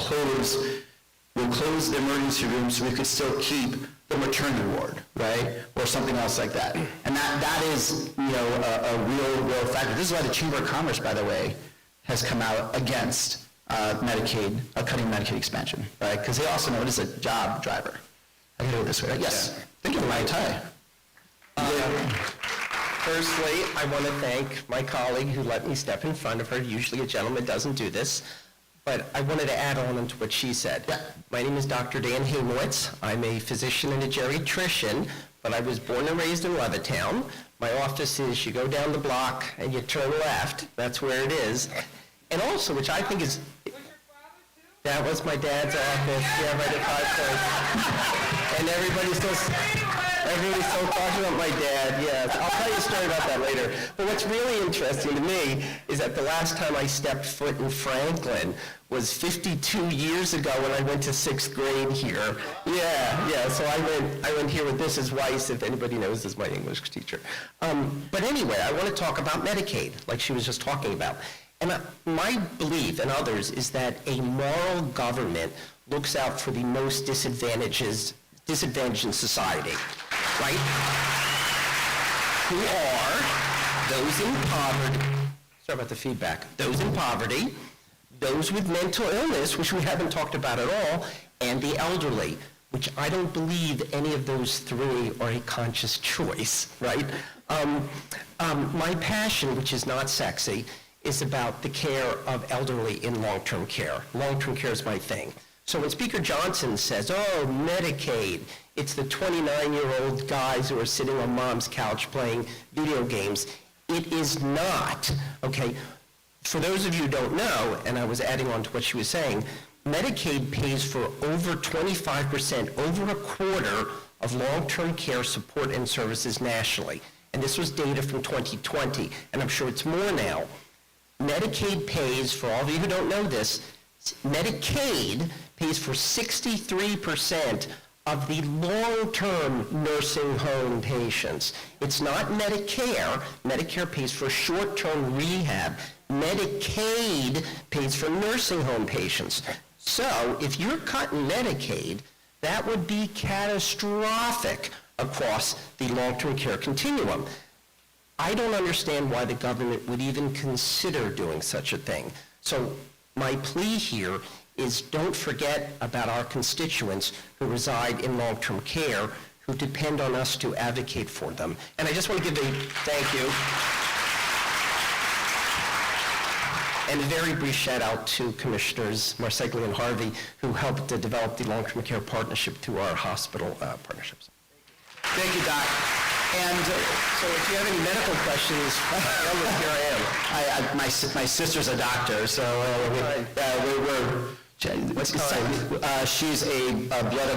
we'll close the emergency room so we could still keep the maternity ward, right, or something else like that. And that is, a real factor. This is why the Chamber of Commerce, by the way, has come out against Medicaid, cutting Medicaid expansion, right? Because they also know it is a job driver. I can do it this way, right? Yes. Yeah. Thank you for my tie. Firstly, I want to thank my colleague who let me step in front of her. Usually a gentleman doesn't do this, but I wanted to add on to what she said. Yeah. My name is Dr. Dan Hamowitz. I'm a physician and a geriatrician, but I was born and raised in Levittown. My office is, you go down the block and you turn left. That's where it is. And also, which I think is... That was my dad's office, yeah, right at 5 Points. And everybody's still talking about my dad, yes. I'll tell you a story about that later. But what's really interesting to me is that the last time I stepped foot in Franklin was 52 years ago when I went to 6th grade here. Yeah, so I went here with Mrs. Weiss, if anybody knows, is my English teacher. But anyway, I want to talk about Medicaid, like she was just talking about. And my belief, and others, is that a moral government looks out for the most disadvantaged in society, right? Who are those in poverty, sorry about the feedback, those in poverty, those with mental illness, which we haven't talked about at all, and the elderly, which I don't believe any of those three are a conscious choice, right? My passion, which is not sexy, is about the care of elderly in long-term care. Long-term care is my thing. So when Speaker Johnson says, oh, Medicaid, it's the 29-year-old guys who are sitting on mom's couch playing video games, it is not, okay? For those of you who don't know, and I was adding on to what she was saying, Medicaid pays for over 25%, over a quarter of long-term care support and services nationally. And this was data from 2020, and I'm sure it's more now. Medicaid pays, for all of you who don't know this, Medicaid pays for 63% of the long-term nursing home patients. It's not Medicare. Medicare pays for short-term rehab. Medicaid pays for nursing home patients. So if you're cutting Medicaid, that would be catastrophic across the long-term care continuum. I don't understand why the government would even consider doing such a thing. So my plea here is don't forget about our constituents who reside in long-term care, who depend on us to advocate for them. And I just want to give a thank you and a very brief shout out to Commissioners Marseglia and Harvey, who helped to develop the long-term care partnership through our hospital partnerships. Thank you, Doc. And So if you have any medical questions, here I am. my sister's a doctor, so she's a blood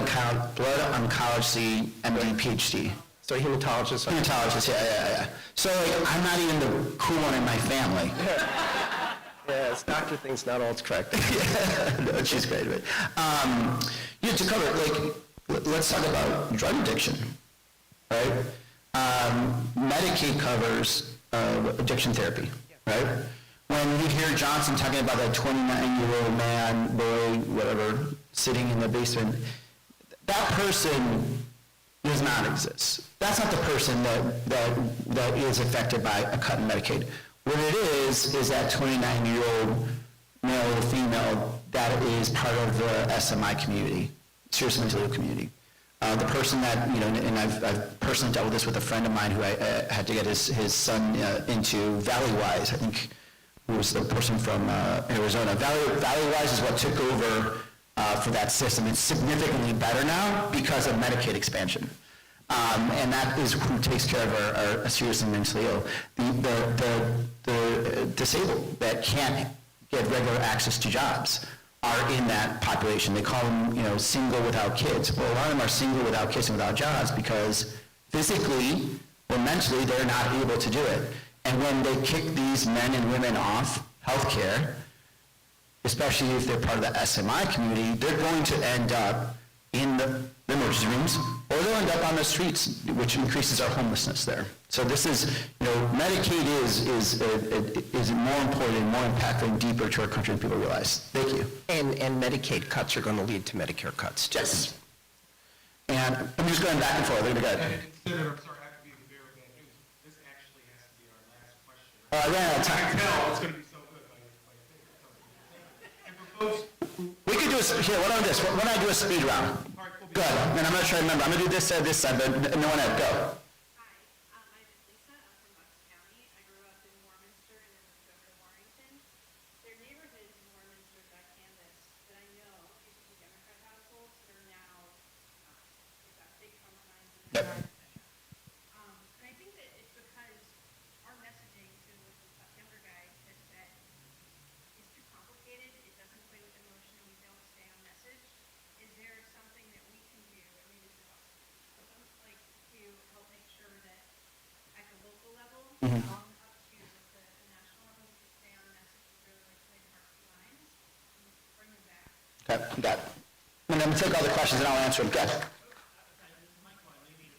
oncology MD, PhD. So a hematologist. Hematologist, yeah. So I'm not even the cool one in my family. Yes, doctor thinks not all is correct. No, she's great. But, to cover, let's talk about drug addiction, right? Medicaid covers addiction therapy, right? When you hear Johnson talking about that 29-year-old man, boy, whatever, sitting in the basement, that person does not exist. That's not the person that is affected by a cut in Medicaid. What it is that 29-year-old male or female that is part of the SMI community, serious mental ill community. The person that, and I've personally dealt with this with a friend of mine who I had to get his son into Valleywise, I think, who was the person from Arizona. Valleywise is what took over for that system. It's significantly better now because of Medicaid expansion. And that is who takes care of our seriously mentally ill. The disabled that can't get regular access to jobs are in that population. They call them, single without kids. Well, a lot of them are single without kids and without jobs because physically or mentally they're not able to do it. And when they kick these men and women off healthcare, especially if they're part of the SMI community, they're going to end up in the emergency rooms, or they'll end up on the streets, which increases our homelessness there. So this is, Medicaid is more important and more impactful and deeper to our country than people realize. Thank you. And Medicaid cuts are going to lead to Medicare cuts, too. Yes. And I'm just going back and forth. We're gonna go. And Senator, I'm sorry, I have to be the bearer of bad news. This actually has to be our last question. I ran out of I time. can tell it's going to be so good. And for folks who, We could do here, why don't I do a speed round? Good, and I'm going to try to remember. I'm going to do this side, but no one else. Go. Hi, my name is Lisa. I'm from Bucks County. I grew up in Warminster and then moved over to Warrington. There are neighborhoods in Warminster that I canvassed that I know used to be Democrat households that are now, they've got big front lines and they're Got it. And then take all the questions and I'll answer them. Go ahead. Michael, I live in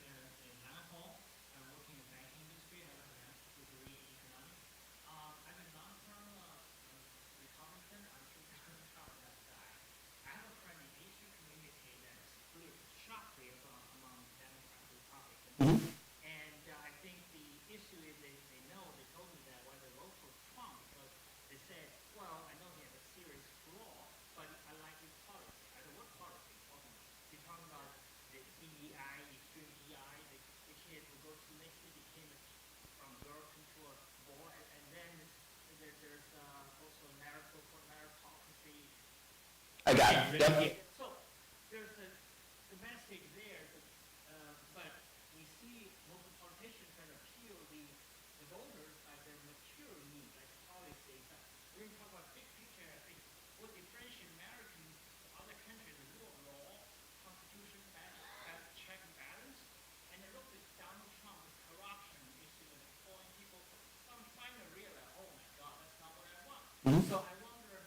Navajo. I'm working in the banking industry. I have a master's degree in economics. I'm a long-term Republican. I'm a top of that guy. I have a friend in the Asian community that is split sharply among Democrats and Republicans. And I think the issue is they know, they told me that when they vote for Trump, because they said, well, I know he has a serious flaw, but I like his policy. I don't know what policy he's talking about. He's talking about the DEI, extreme DEI, the kids who go to next year became from girl to a boy, and then there's also marital meritocracy. I got it. Yep. So there's the message there, but we see most politicians try to appeal the voters by their mature needs, like policies. When we talk about big picture, I think what differentiates Americans from other countries is rule of law, constitution, check and balance, and I look at Donald Trump's corruption issue and employing people. Some finally realize, oh my God, that's not what I want. So I wonder,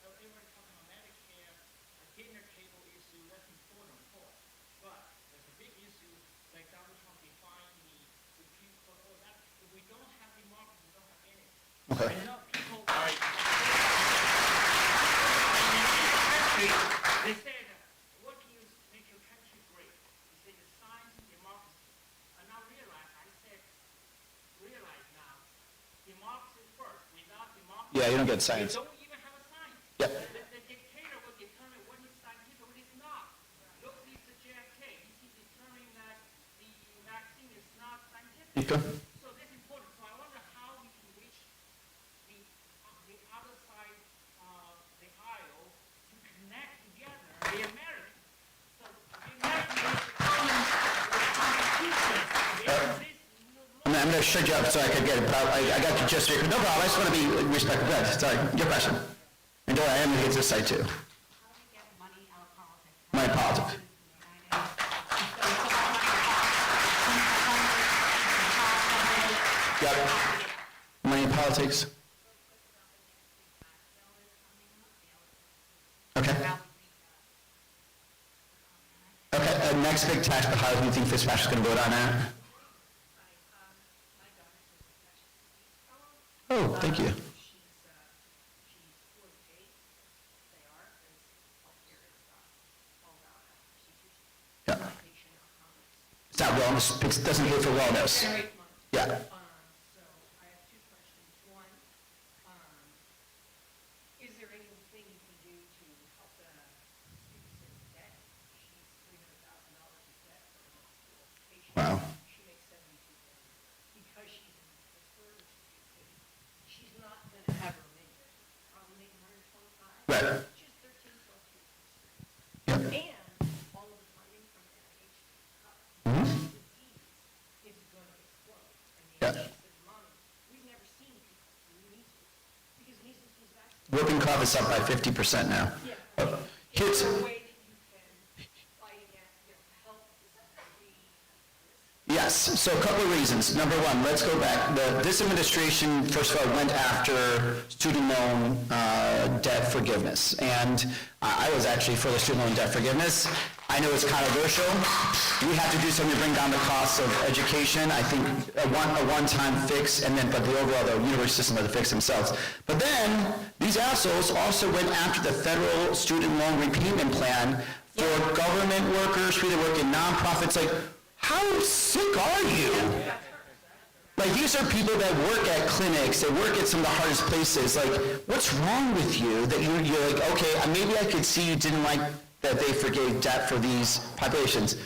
everybody talking about Medicare, a dinner table issue, that's important, of course. But there's a big issue, like Donald Trump defined the Supreme Court, oh, that, if we don't have democracy, we don't have anything. Okay. And now people, they said, what can you make your country great? They say the science and democracy. I now realize now, democracy first. Without democracy, Yeah, you don't get science. you don't even have a science. Yep. The dictator will determine what is scientific, what is not. Look at the JFK. He's determining that the vaccine is not scientific. Okay. So this is important. So I wonder how we can reach the other side of the aisle to connect together the Americans. So the Americans I'm going to shut you up so I can get it. I got you just here. No problem. I just want to be respectful. Go ahead. Sorry. Your question. And I am against this side too. How do you get money out of politics? My politics. Got it. Money in politics. Okay. Okay. Next big tax, but how do you think Fitzpatrick's going to vote on that? Oh, thank you. Yeah. It's not wellness, it doesn't pay for wellness. Yeah. So I have two questions. One, is there anything you can do to help the students in debt? She's $300,000 in debt for her school education. Wow. She makes $72,000 because she's in Pittsburgh, which is a big city. She's not going to have her make probably make 125. Right. She's 13, 12 years. Yep. And all of the funding from NIH is going to explode. Yeah. And the NIH says, Mommy, we've never seen people with measles because measles was vaccinated. Whooping cough is up by 50% now. Yeah. Here's, Is there a way that you can fight against, help the yes, so a couple of reasons. Number one, let's go back. This administration, first of all, went after student loan debt forgiveness. And I was actually for the student loan debt forgiveness. I know it's controversial. We have to do something to bring down the costs of education. I think a one-time fix, and then, but the overall, the university system had to fix themselves. But then, these assholes also went after the federal student loan repayment plan for government workers, people that work in nonprofits. Like, how sick are you? Like, these are people that work at clinics, that work at some of the hardest places. Like, what's wrong with you that you're like, okay, maybe I could see you didn't like that they forgave debt for these populations.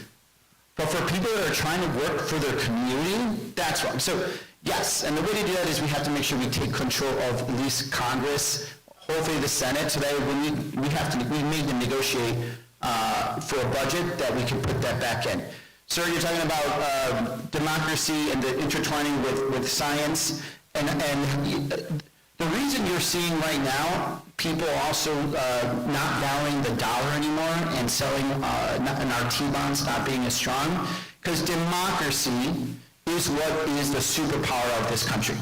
But for people that are trying to work for their community, that's wrong. So, yes, and the way to do that is we have to make sure we take control of at least Congress, hopefully the Senate, so that when we need to negotiate for a budget that we can put that back in. Sir, you're talking about democracy and the intertwining with science, and the reason you're seeing right now people also not valuing the dollar anymore and selling and our T-bonds not being as strong, because democracy is what is the superpower of this country.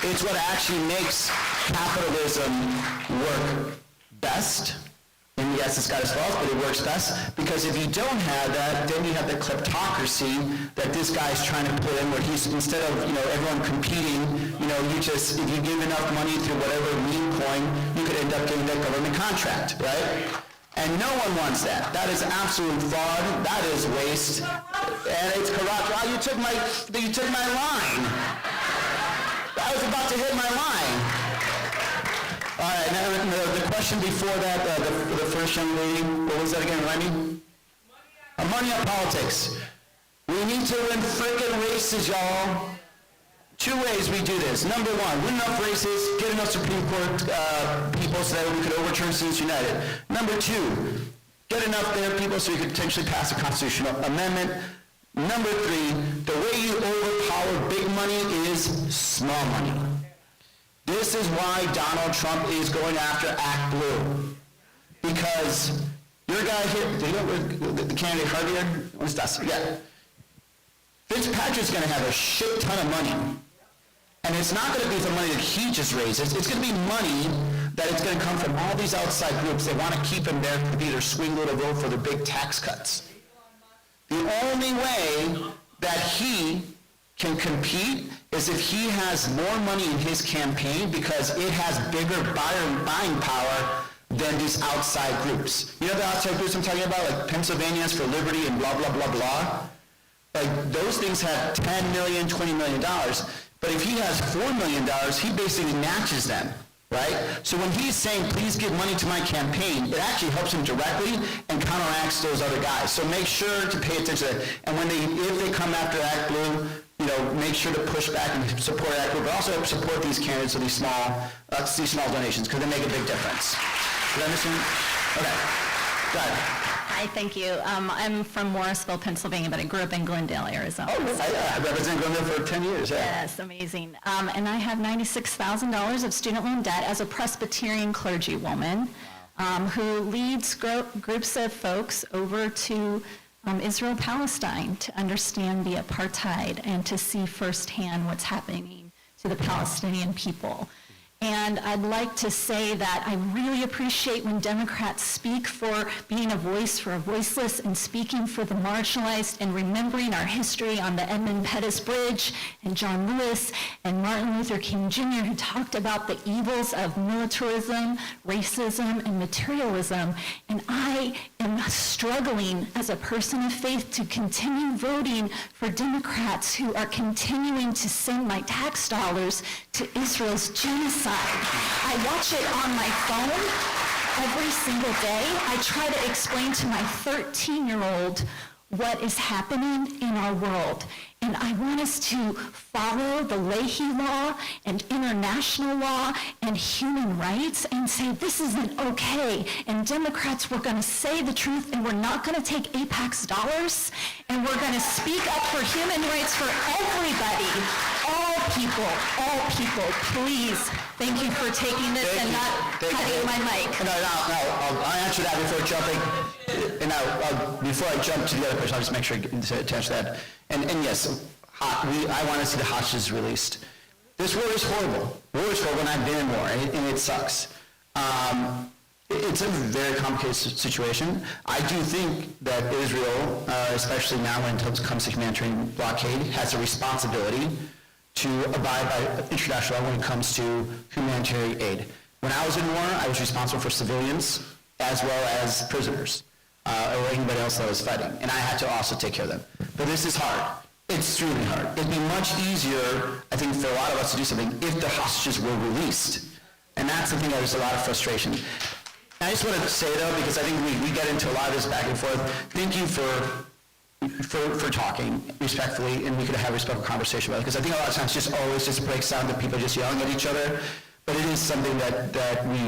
It's what actually makes capitalism work best. And yes, it's got its flaws, but it works best, because if you don't have that, then you have the kleptocracy that this guy's trying to put in, where he's, instead of, everyone competing, if you give enough money through whatever meme coin, you could end up getting that government contract, right? And no one wants that. That is absolute fraud. That is waste. And it's corrupt. Oh, you took my line. I was about to hit my line. All right, now the question before that, the first young lady, what was that again, remind me? Money on politics. We need to win frickin' races, y'all. 2 ways we do this. Number one, win enough races, get enough Supreme Court people so that we could overturn Citizens United. Number two, get enough there people so we could potentially pass a constitutional amendment. Number three, the way you overpower big money is small money. This is why Donald Trump is going after Act Blue. Because your guy here, do you know where the candidate Harvey? What's that? Yeah. Fitzpatrick's going to have a shit ton of money. And it's not going to be the money that he just raises. It's going to be money that it's going to come from all these outside groups. They want to keep him there to be their swing vote vote for the big tax cuts. The only way that he can compete is if he has more money in his campaign, because it has bigger buying power than these outside groups. You know the outside groups I'm talking about, like Pennsylvanians for Liberty and blah, blah, blah, blah? Like, those things have $10 million, $20 million. But if he has $4 million, he basically matches them, right? So when he's saying, please give money to my campaign, it actually helps him directly and counteracts those other guys. So make sure to pay attention to that. And if they come after Act Blue, make sure to push back and support Act Blue, but also support these candidates with these small donations, because they make a big difference. Did I understand? Okay. Go ahead. Hi, thank you. I'm from Morrisville, Pennsylvania, but I grew up in Glendale, Arizona. Oh, I represented Glendale for 10 years, yeah. Yes, amazing. And I have $96,000 of student loan debt as a Presbyterian clergywoman who leads groups of folks over to Israel, Palestine, to understand the apartheid and to see firsthand what's happening to the Palestinian people. And I'd like to say that I really appreciate when Democrats speak for being a voice for a voiceless and speaking for the marginalized and remembering our history on the Edmund Pettus Bridge and John Lewis and Martin Luther King Jr., who talked about the evils of militarism, racism, and materialism. And I am struggling as a person of faith to continue voting for Democrats who are continuing to send my tax dollars to Israel's genocide. I watch it on my phone every single day. I try to explain to my 13-year-old what is happening in our world. And I want us to follow the Leahy law and international law and human rights and say this isn't okay. And Democrats, we're going to say the truth, and we're not going to take AIPAC's dollars, and we're going to speak up for human rights for everybody. All people, please. Thank you for taking this and not cutting my mic. No, I'll answer that before jumping. And now, before I jump to the other question, I'll just make sure to attach that. And yes, I want to see the hostages released. This war is horrible. War is horrible, and I've been in war, and it sucks. It's a very complicated situation. I do think that Israel, especially now when it comes to humanitarian blockade, has a responsibility to abide by international law when it comes to humanitarian aid. When I was in war, I was responsible for civilians as well as prisoners, or anybody else that was fighting, and I had to also take care of them. But this is hard. It's really hard. It'd be much easier, I think, for a lot of us to do something if the hostages were released. And that's the thing, there's a lot of frustration. And I just want to say, though, because I think we get into a lot of this back and forth, thank you for talking respectfully, and we could have a respectful conversation about it, because I think a lot of times just breaks down that people just yelling at each other. But it is something that we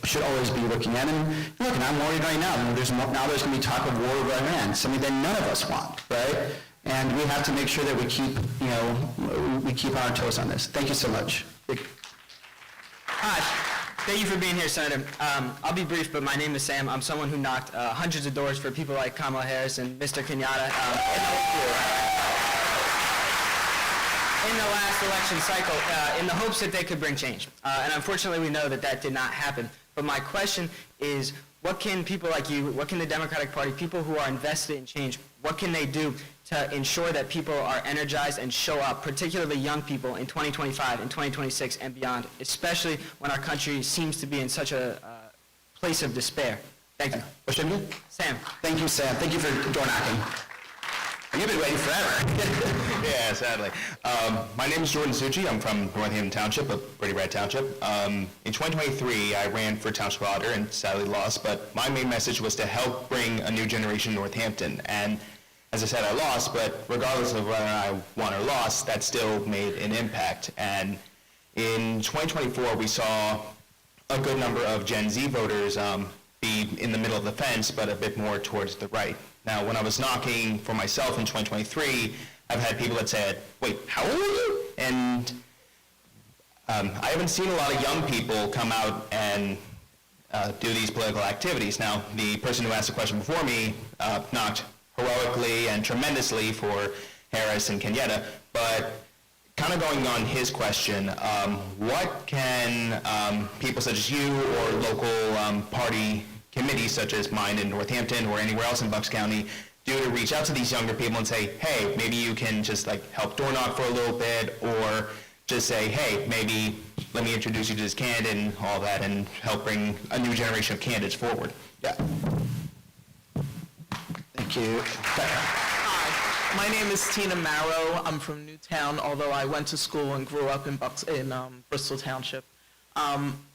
should always be looking at. And look, and I'm worried right now. There's going to be talk of war over Iran, something that none of us want, right? And we have to make sure that we keep, we keep on our toes on this. Thank you so much. Hi. Thank you for being here, Senator. I'll be brief, but my name is Sam. I'm someone who knocked hundreds of doors for people like Kamala Harris and Mr. Kenyatta. in the last election cycle in the hopes that they could bring change. And unfortunately, we know that that did not happen. But my question is, what can people like you, what can the Democratic Party, people who are invested in change, what can they do to ensure that people are energized and show up, particularly young people, in 2025 and 2026 and beyond, especially when our country seems to be in such a place of despair? Thank you. What's your name? Sam. Thank you, Sam. Thank you for door knocking. You've been waiting forever. Yeah, sadly. My name is Jordan Succi. I'm from Northampton Township, a pretty red township. In 2023, I ran for township auditor and sadly lost, but my main message was to help bring a new generation to Northampton. And as I said, I lost, but regardless of whether I won or lost, that still made an impact. And in 2024, we saw a good number of Gen Z voters be in the middle of the fence, but a bit more towards the right. Now, when I was knocking for myself in 2023, I've had people that said, wait, how old are you? And I haven't seen a lot of young people come out and do these political activities. Now, the person who asked the question before me knocked heroically and tremendously for Harris and Kenyatta, but kind of going on his question, what can people such as you or local party committees such as mine in Northampton or anywhere else in Bucks County do to reach out to these younger people and say, hey, maybe you can just like help door knock for a little bit, or just say, hey, maybe let me introduce you to this candidate and all that, and help bring a new generation of candidates forward. Yeah. Thank you. Hi, my name is Tina Marrow. I'm from Newtown, although I went to school and grew up in Bristol Township.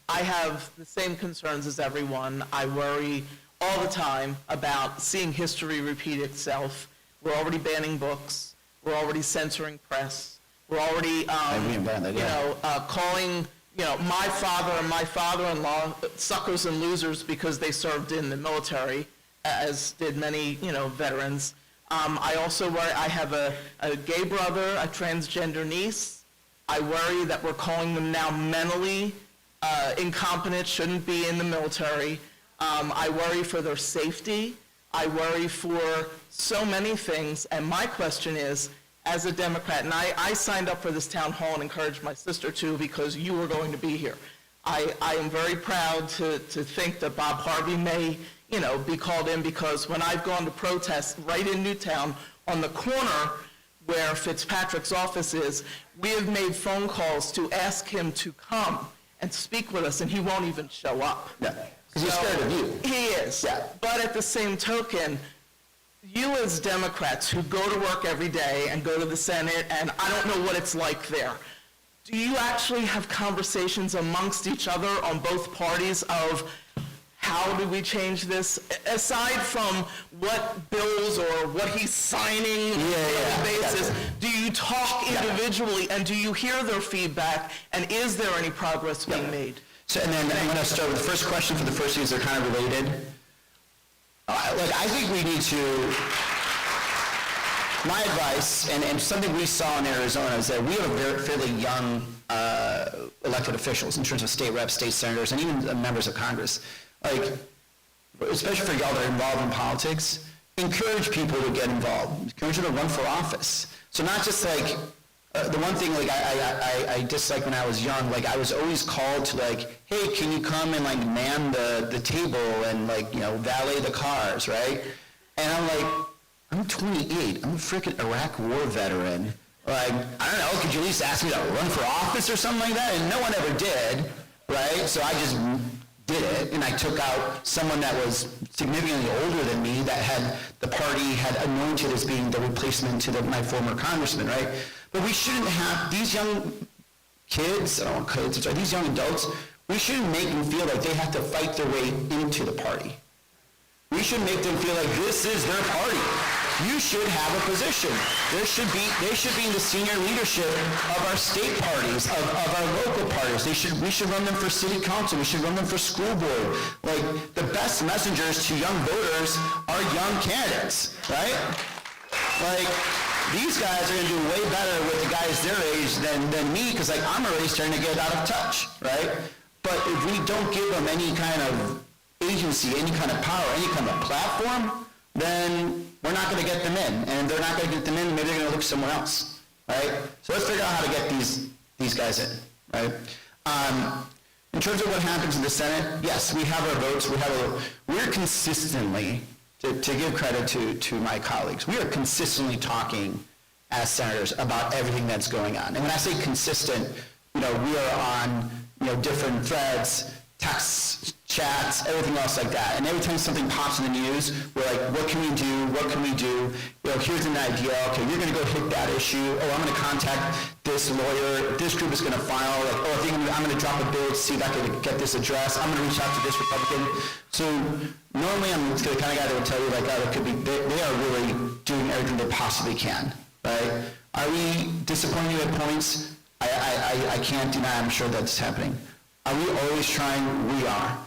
I have the same concerns as everyone. I worry all the time about seeing history repeat itself. We're already banning books. We're already censoring press. We're already, calling, my father and my father-in-law suckers and losers because they served in the military, as did many, veterans. I also worry, I have a gay brother, a transgender niece. I worry that we're calling them now mentally incompetent, shouldn't be in the military. I worry for their safety. I worry for so many things. And my question is, as a Democrat, and I signed up for this town hall and encouraged my sister to because you were going to be here. I am very proud to think that Bob Harvey may, be called in, because when I've gone to protest right in Newtown on the corner where Fitzpatrick's office is, we have made phone calls to ask him to come and speak with us, and he won't even show up. Yeah, because he's scared of you. He is. Yeah. But at the same token, you as Democrats who go to work every day and go to the Senate, and I don't know what it's like there, do you actually have conversations amongst each other on both parties of how do we change this? Aside from what bills or what he's signing on a daily basis, do you talk individually and do you hear their feedback, and is there any progress being made? So, and then I'm going to start with the first question for the first things that are kind of related. Look, I think we need to, my advice, and something we saw in Arizona is that we have fairly young elected officials in terms of state reps, state senators, and even members of Congress. Like, especially for y'all that are involved in politics, encourage people to get involved. Encourage them to run for office. So not just like, the one thing like I disliked when I was young, like I was always called to like, hey, can you come and like man the table and like, valet the cars, right? And I'm like, I'm 28, I'm a freaking Iraq war veteran. Like, I don't know, could you at least ask me to run for office or something like that? And no one ever did, right? So I just did it, and I took out someone that was significantly older than me that had the party had anointed as being the replacement to my former congressman, right? But we shouldn't have these young kids, I don't want kids, sorry, these young adults, we shouldn't make them feel like they have to fight their way into the party. We should make them feel like this is their party. You should have a position. They should be in the senior leadership of our state parties, of our local parties. We should run them for city council. We should run them for school board. Like, the best messengers to young voters are young candidates, right? Like, these guys are going to do way better with the guys their age than me, because like I'm already starting to get out of touch, right? But if we don't give them any kind of agency, any kind of power, any kind of platform, then we're not going to get them in. And if they're not going to get them in, maybe they're going to look somewhere else. right? So let's figure out how to get these guys in, right? In terms of what happens in the Senate, yes, we have our votes. We're consistently, to give credit to my colleagues, we are consistently talking as senators about everything that's going on. And when I say consistent, we are on, different threads, texts, chats, everything else like that. And every time something pops in the news, we're like, what can we do? What can we do? Here's an idea. Okay, you're going to go hit that issue. Oh, I'm going to contact this lawyer. This group is going to file. Like, oh, I'm going to drop a bill to see if I can get this addressed. I'm going to reach out to this Republican. So normally I'm the kind of guy that would tell you, like, oh, it could be, they are really doing everything they possibly can, right? Are we disappointed at points? I can't deny, I'm sure that's happening. Are we always trying? We are.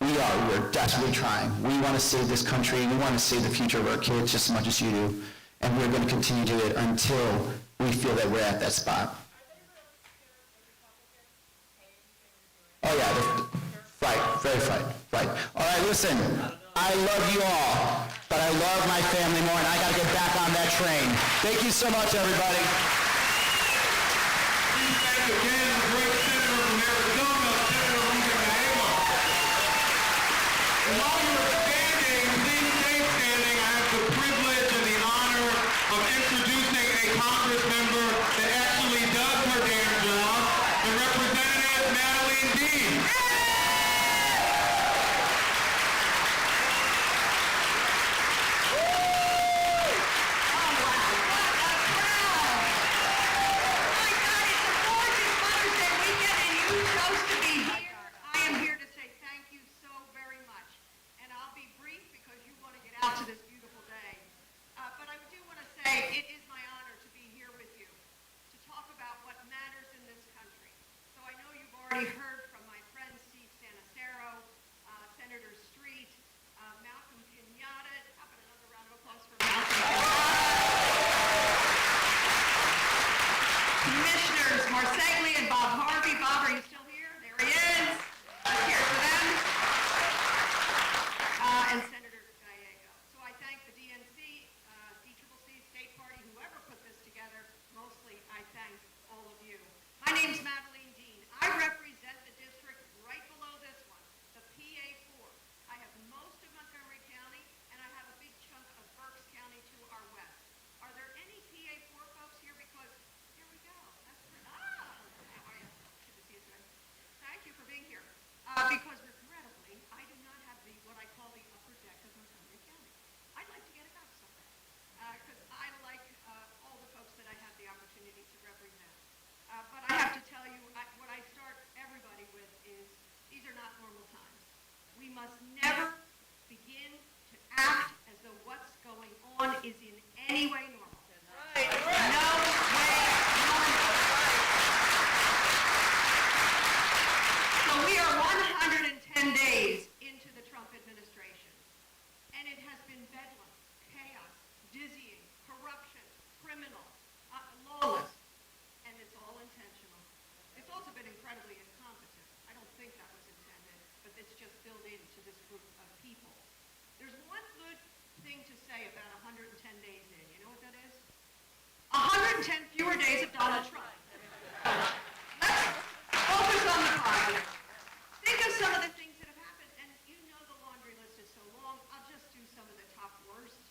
We're desperately trying. We want to save this country. We want to save the future of our kids just as much as you do. And we're going to continue to do it until we feel that we're at that spot. Oh yeah, right, very right. All right, listen, I love you all, but I love my family more, and I got to get back on that train. Thank you so much, everybody. Thank you again, the great senator from Arizona, Senator Ruben Gallego. And while you're standing, please stay standing. I have the privilege and the honor of introducing a Congress member that actually does her damn job, the Representative Madeline Dean. To this beautiful day. But I do want to say it is my honor to be here with you to talk about what matters in this country. So I know you've already heard from my friend Steve Sanacero, Senator Street, Malcolm Pinata. How about another round of applause for Malcolm Pinata? Commissioners Marsegli and Bob Harvey. Bob, are you still here? There he is. Let's hear it for them. And Senator Gallego. So I thank the DNC, DCCC, State Party, whoever put this together. Mostly, I thank all of you. My name's Madeline Dean. I represent the district right below this one, the PA4. I have most of Montgomery County, and I have a big chunk of Berks County to our west. Are there any PA4 folks here? Because here we go. That's pretty. How are you? Good to see you, sir. Thank you for being here. Because regrettably, I do not have what I call the upper deck of Montgomery County. I'd like to get it back someday, because I like all the folks that I have the opportunity to represent. But I have to tell you, what I start everybody with is, these are not normal times. We must never begin to act as though what's going on is in any way normal. Right. No way normal. So we are 110 days into the Trump administration, and it has been bedlam, chaos, dizzying, corruption, criminal, lawless, and it's all intentional. It's also been incredibly incompetent. I don't think that was intended, but it's just built into this group of people. There's one good thing to say about 110 days in. You know what that is? 110 fewer days of Donald Trump. Let's focus on the positive. Think of some of the things that have happened, and you know the laundry list is so long. I'll just do some of the top worst.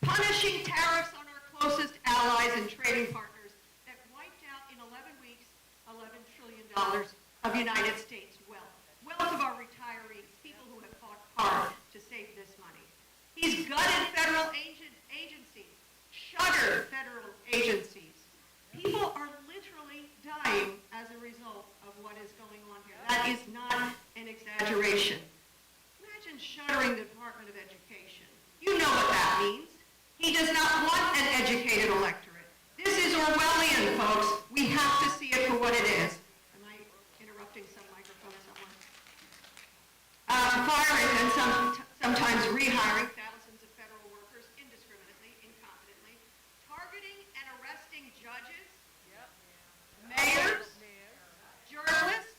Punishing tariffs on our closest allies and trading partners that wiped out in 11 weeks $11 trillion of United States wealth. Wealth of our retirees, people who have fought hard to save this money. He's gutted federal agencies, shuttered federal agencies. People are literally dying as a result of what is going on here. That is not an exaggeration. Imagine shuttering the Department of Education. You know what that means. He does not want an educated electorate. This is Orwellian, folks. We have to see it for what it is. Am I interrupting some microphone somewhere? Firing and sometimes rehiring thousands of federal workers indiscriminately, incompetently, targeting and arresting judges, mayors, journalists,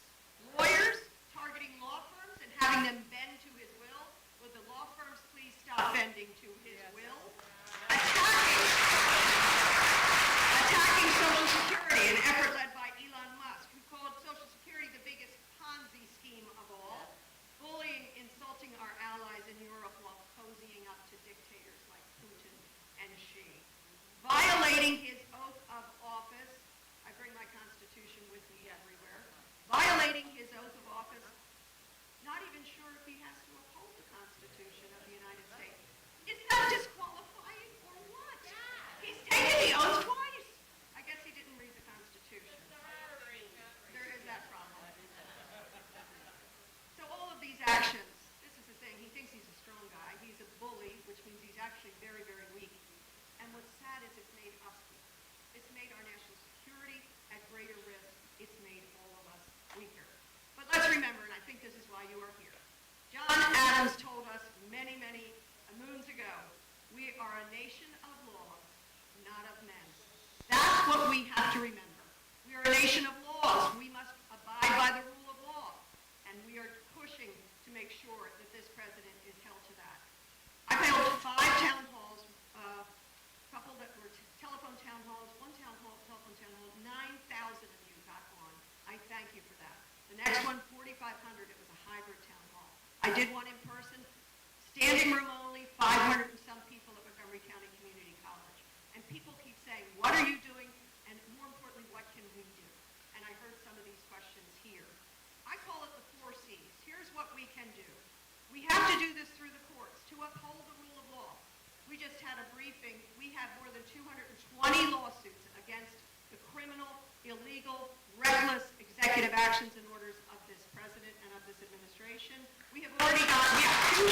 lawyers, targeting law firms and having them bend to his will. Would the law firms please stop bending to his will? Attacking social violating his oath of office, not even sure if he has to uphold the Constitution of the United States. Is that disqualifying or what? He's taken the oath twice. I guess he didn't read the Constitution. There is that problem. So all of these actions, this is the thing, he thinks he's a strong guy. He's a bully, which means he's actually very, very weak. And what's sad is it's made us weak. It's made our national security at greater risk. It's made all of us weaker. But let's remember, and I think this is why you are here. John Adams told us many, many moons ago, we are a nation of laws, not of men. That's what we have to remember. We are a nation of laws. We must abide by the rule of law. And we are pushing to make sure that this president is held to that. I held 5 town halls, a couple that were telephone town halls, one telephone town hall, 9,000 of you got on. I thank you for that. The next one, 4,500, it was a hybrid town hall. I did one in person, standing room only, 500 and some people at Montgomery County Community College. And people keep saying, what are you doing? And more importantly, what can we do? And I heard some of these questions here. I call it the 4 C's. Here's what we can do. We have to do this through the courts to uphold the rule of law. We just had a briefing. We have more than 220 lawsuits against the criminal, illegal, reckless executive actions and orders of this president and of this administration. We have already gotten 220.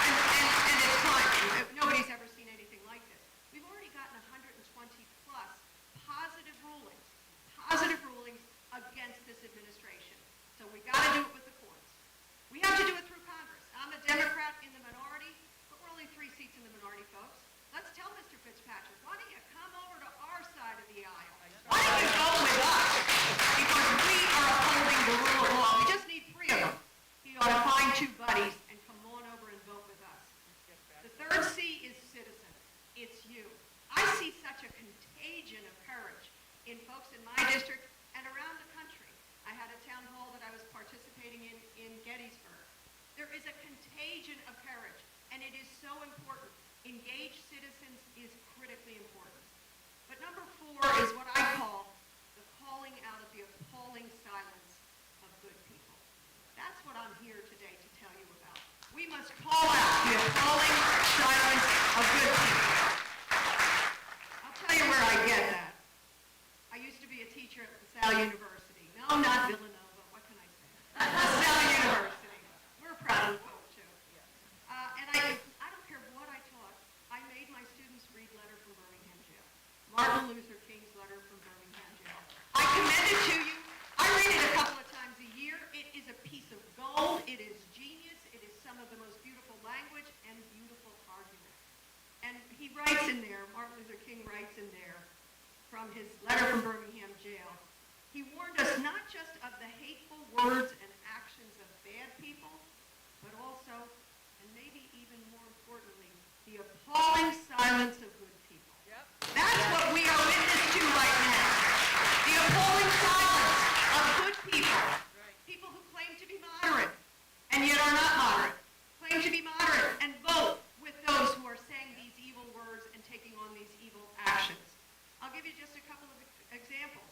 And it's time. Nobody's ever seen anything like this. We've already gotten 120 plus positive rulings against this administration. So we got to do it with the courts. We have to do it through Congress. I'm a Democrat in the minority, but we're only 3 seats in the minority, folks. Let's tell Mr. Fitzpatrick, why don't you come over to our side of the aisle? Why don't you go with us? Because we are upholding the rule of law. We just need 3 of them. He ought to find 2 buddies and come on over and vote with us. The 3rd C is citizen. It's you. I see such a contagion of courage in folks in my district and around the country. I had a town hall that I was participating in Gettysburg. There is a contagion of courage, and it is so important. Engaged citizens is critically important. But number 4 is what I call the calling out of the appalling silence of good people. That's what I'm here today to tell you about. We must call out the appalling silence of good people. I'll tell you where I get that. I used to be a teacher at LaSalle University. No, not Villanova. What can I say? LaSalle University. We're proud of the folks, too. And I don't care what I taught. I made my students read Letter from Birmingham Jail. Martin Luther King's Letter from Birmingham Jail. I commend it to you. I read it a couple of times a year. It is a piece of gold. It is genius. It is some of the most beautiful language and beautiful argument. And he writes in there, Martin Luther King writes in there, from his Letter from Birmingham Jail, he warned us not just of the hateful words and actions of bad people, but also, and maybe even more importantly, the appalling silence of good people. That's what we are witness to right now. The appalling silence of good people. People who claim to be moderate and yet are not moderate. Claim to be moderate and vote with those who are saying these evil words and taking on these evil actions. I'll give you just a couple of examples.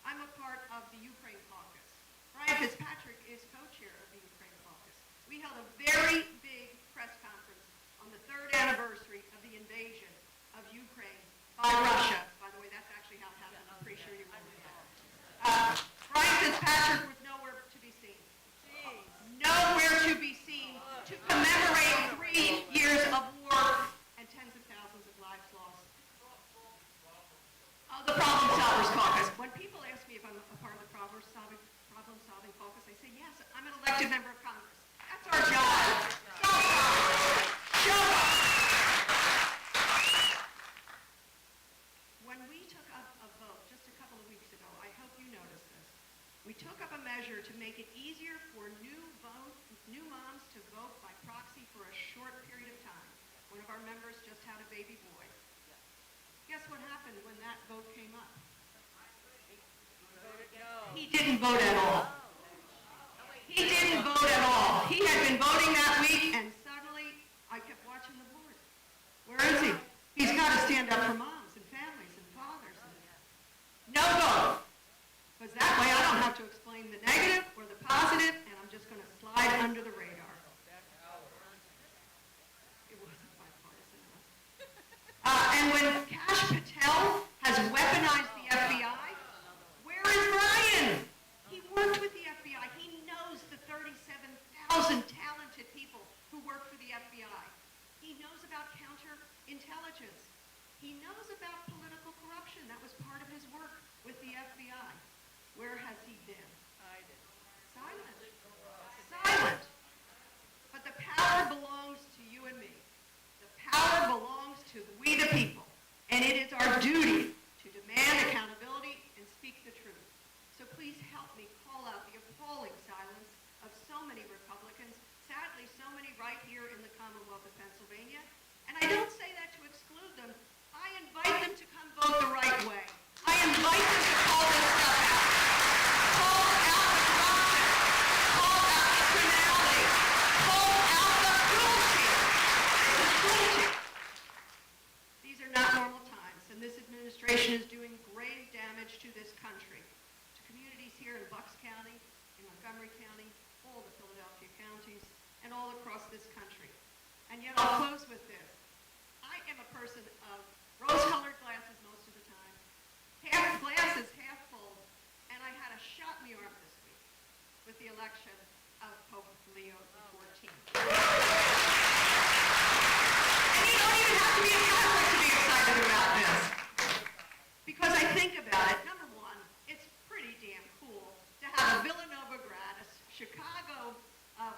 I'm a part of the Ukraine caucus. Brian Fitzpatrick is co-chair of the Ukraine caucus. We held a very big press conference on the 3rd anniversary of the invasion of Ukraine by Russia. By the way, that's actually how it happened. I'm pretty sure you remember that. Brian Fitzpatrick was nowhere to be seen. Nowhere to be seen to commemorate 3 years of war and tens of thousands of lives lost. The Problem Solvers Caucus. When people ask me if I'm a part of the Problem Solving Caucus, I say, yes, I'm an elected member of Congress. That's our job. Solve problems. Show up. When we took up a vote just a couple of weeks ago, I hope you noticed this, we took up a measure to make it easier for new moms to vote by proxy for a short period of time. One of our members just had a baby boy. Guess what happened when that vote came up? He didn't vote at all. He didn't vote at all. He had been voting that week, and suddenly I kept watching the board. Where is he? He's got to stand up for moms and families and fathers. No vote. Because that way I don't have to explain and it is our duty to demand accountability and speak the truth. So please help me call out the appalling silence of so many Republicans, sadly so many right here in the Commonwealth of Pennsylvania. And I don't say that to exclude them. I invite them to come vote the right way. I invite them to call this stuff out. Call out the corruption. Call out the criminality. Call out the cruelty. The cruelty. These are not normal times, and this administration is doing grave damage to this country, to communities here in Bucks County, in Montgomery County, all the Philadelphia counties, and all across this country. And yet I'll close with this. I am a person of rose-colored glasses most of the time, glasses half full, and I had a shot in the arm this week with the election of Pope Leo XIV. And you don't even have to be a Catholic to be excited about this. Because I think about it, number one, it's pretty damn cool to have a Villanova gratis, Chicago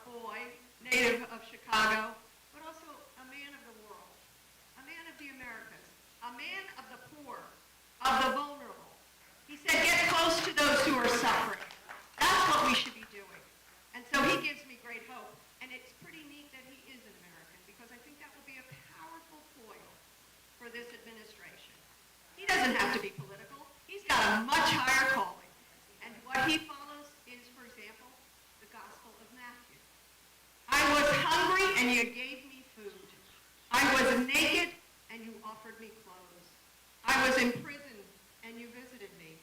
boy, native of Chicago, but also a man of the world, a man of the Americas, a man of the poor, of the vulnerable. He said, get close to those who are suffering. That's what we should be doing. And so he gives me great hope. And it's pretty neat that he is an American, because I think that will be a powerful foil for this administration. He doesn't have to be political. He's got a much higher calling. And what he follows is, for example, the Gospel of Matthew. I was hungry and you gave me food. I was naked and you offered me clothes. I was in prison and you visited me.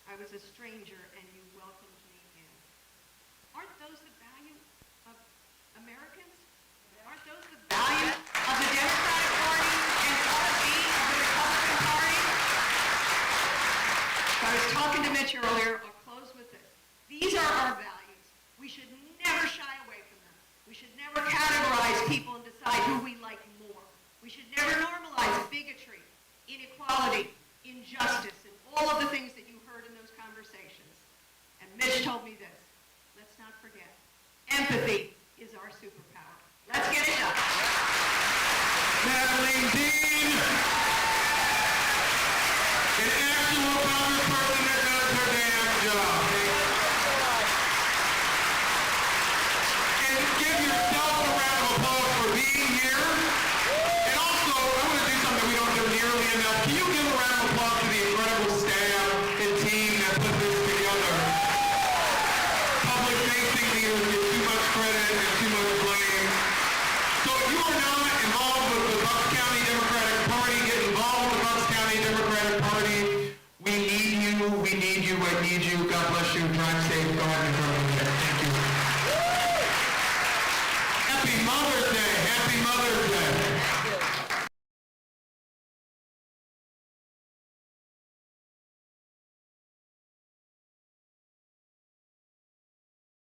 I was a stranger and you welcomed me in. Aren't those the value of Americans? Aren't those the value of the Democratic Party and ought to be of the Republican Party? So I was talking to Mitch earlier. I'll close with this. These are our values. We should never shy away from them. We should never categorize people and decide who we like more. We should never normalize bigotry, inequality, injustice, and all of the things that you heard in those conversations. And Mitch told me this. Let's not forget. Empathy is our superpower. Let's get it done. Madeline Dean, an actual congressperson that does her damn job. And give yourself a round of applause for being here. And also, I want to do something we don't do nearly enough. Can you give a round of applause to the incredible staff and team that put this together? Public-facing leaders get too much credit and too much blame. So if you are not involved with the Bucks County Democratic Party, get involved with the Bucks County Democratic Party. We need you. We need you. I need you. God bless you. Drive safe. Go ahead and come in. Thank you. Happy Mother's Day. Happy Mother's Day.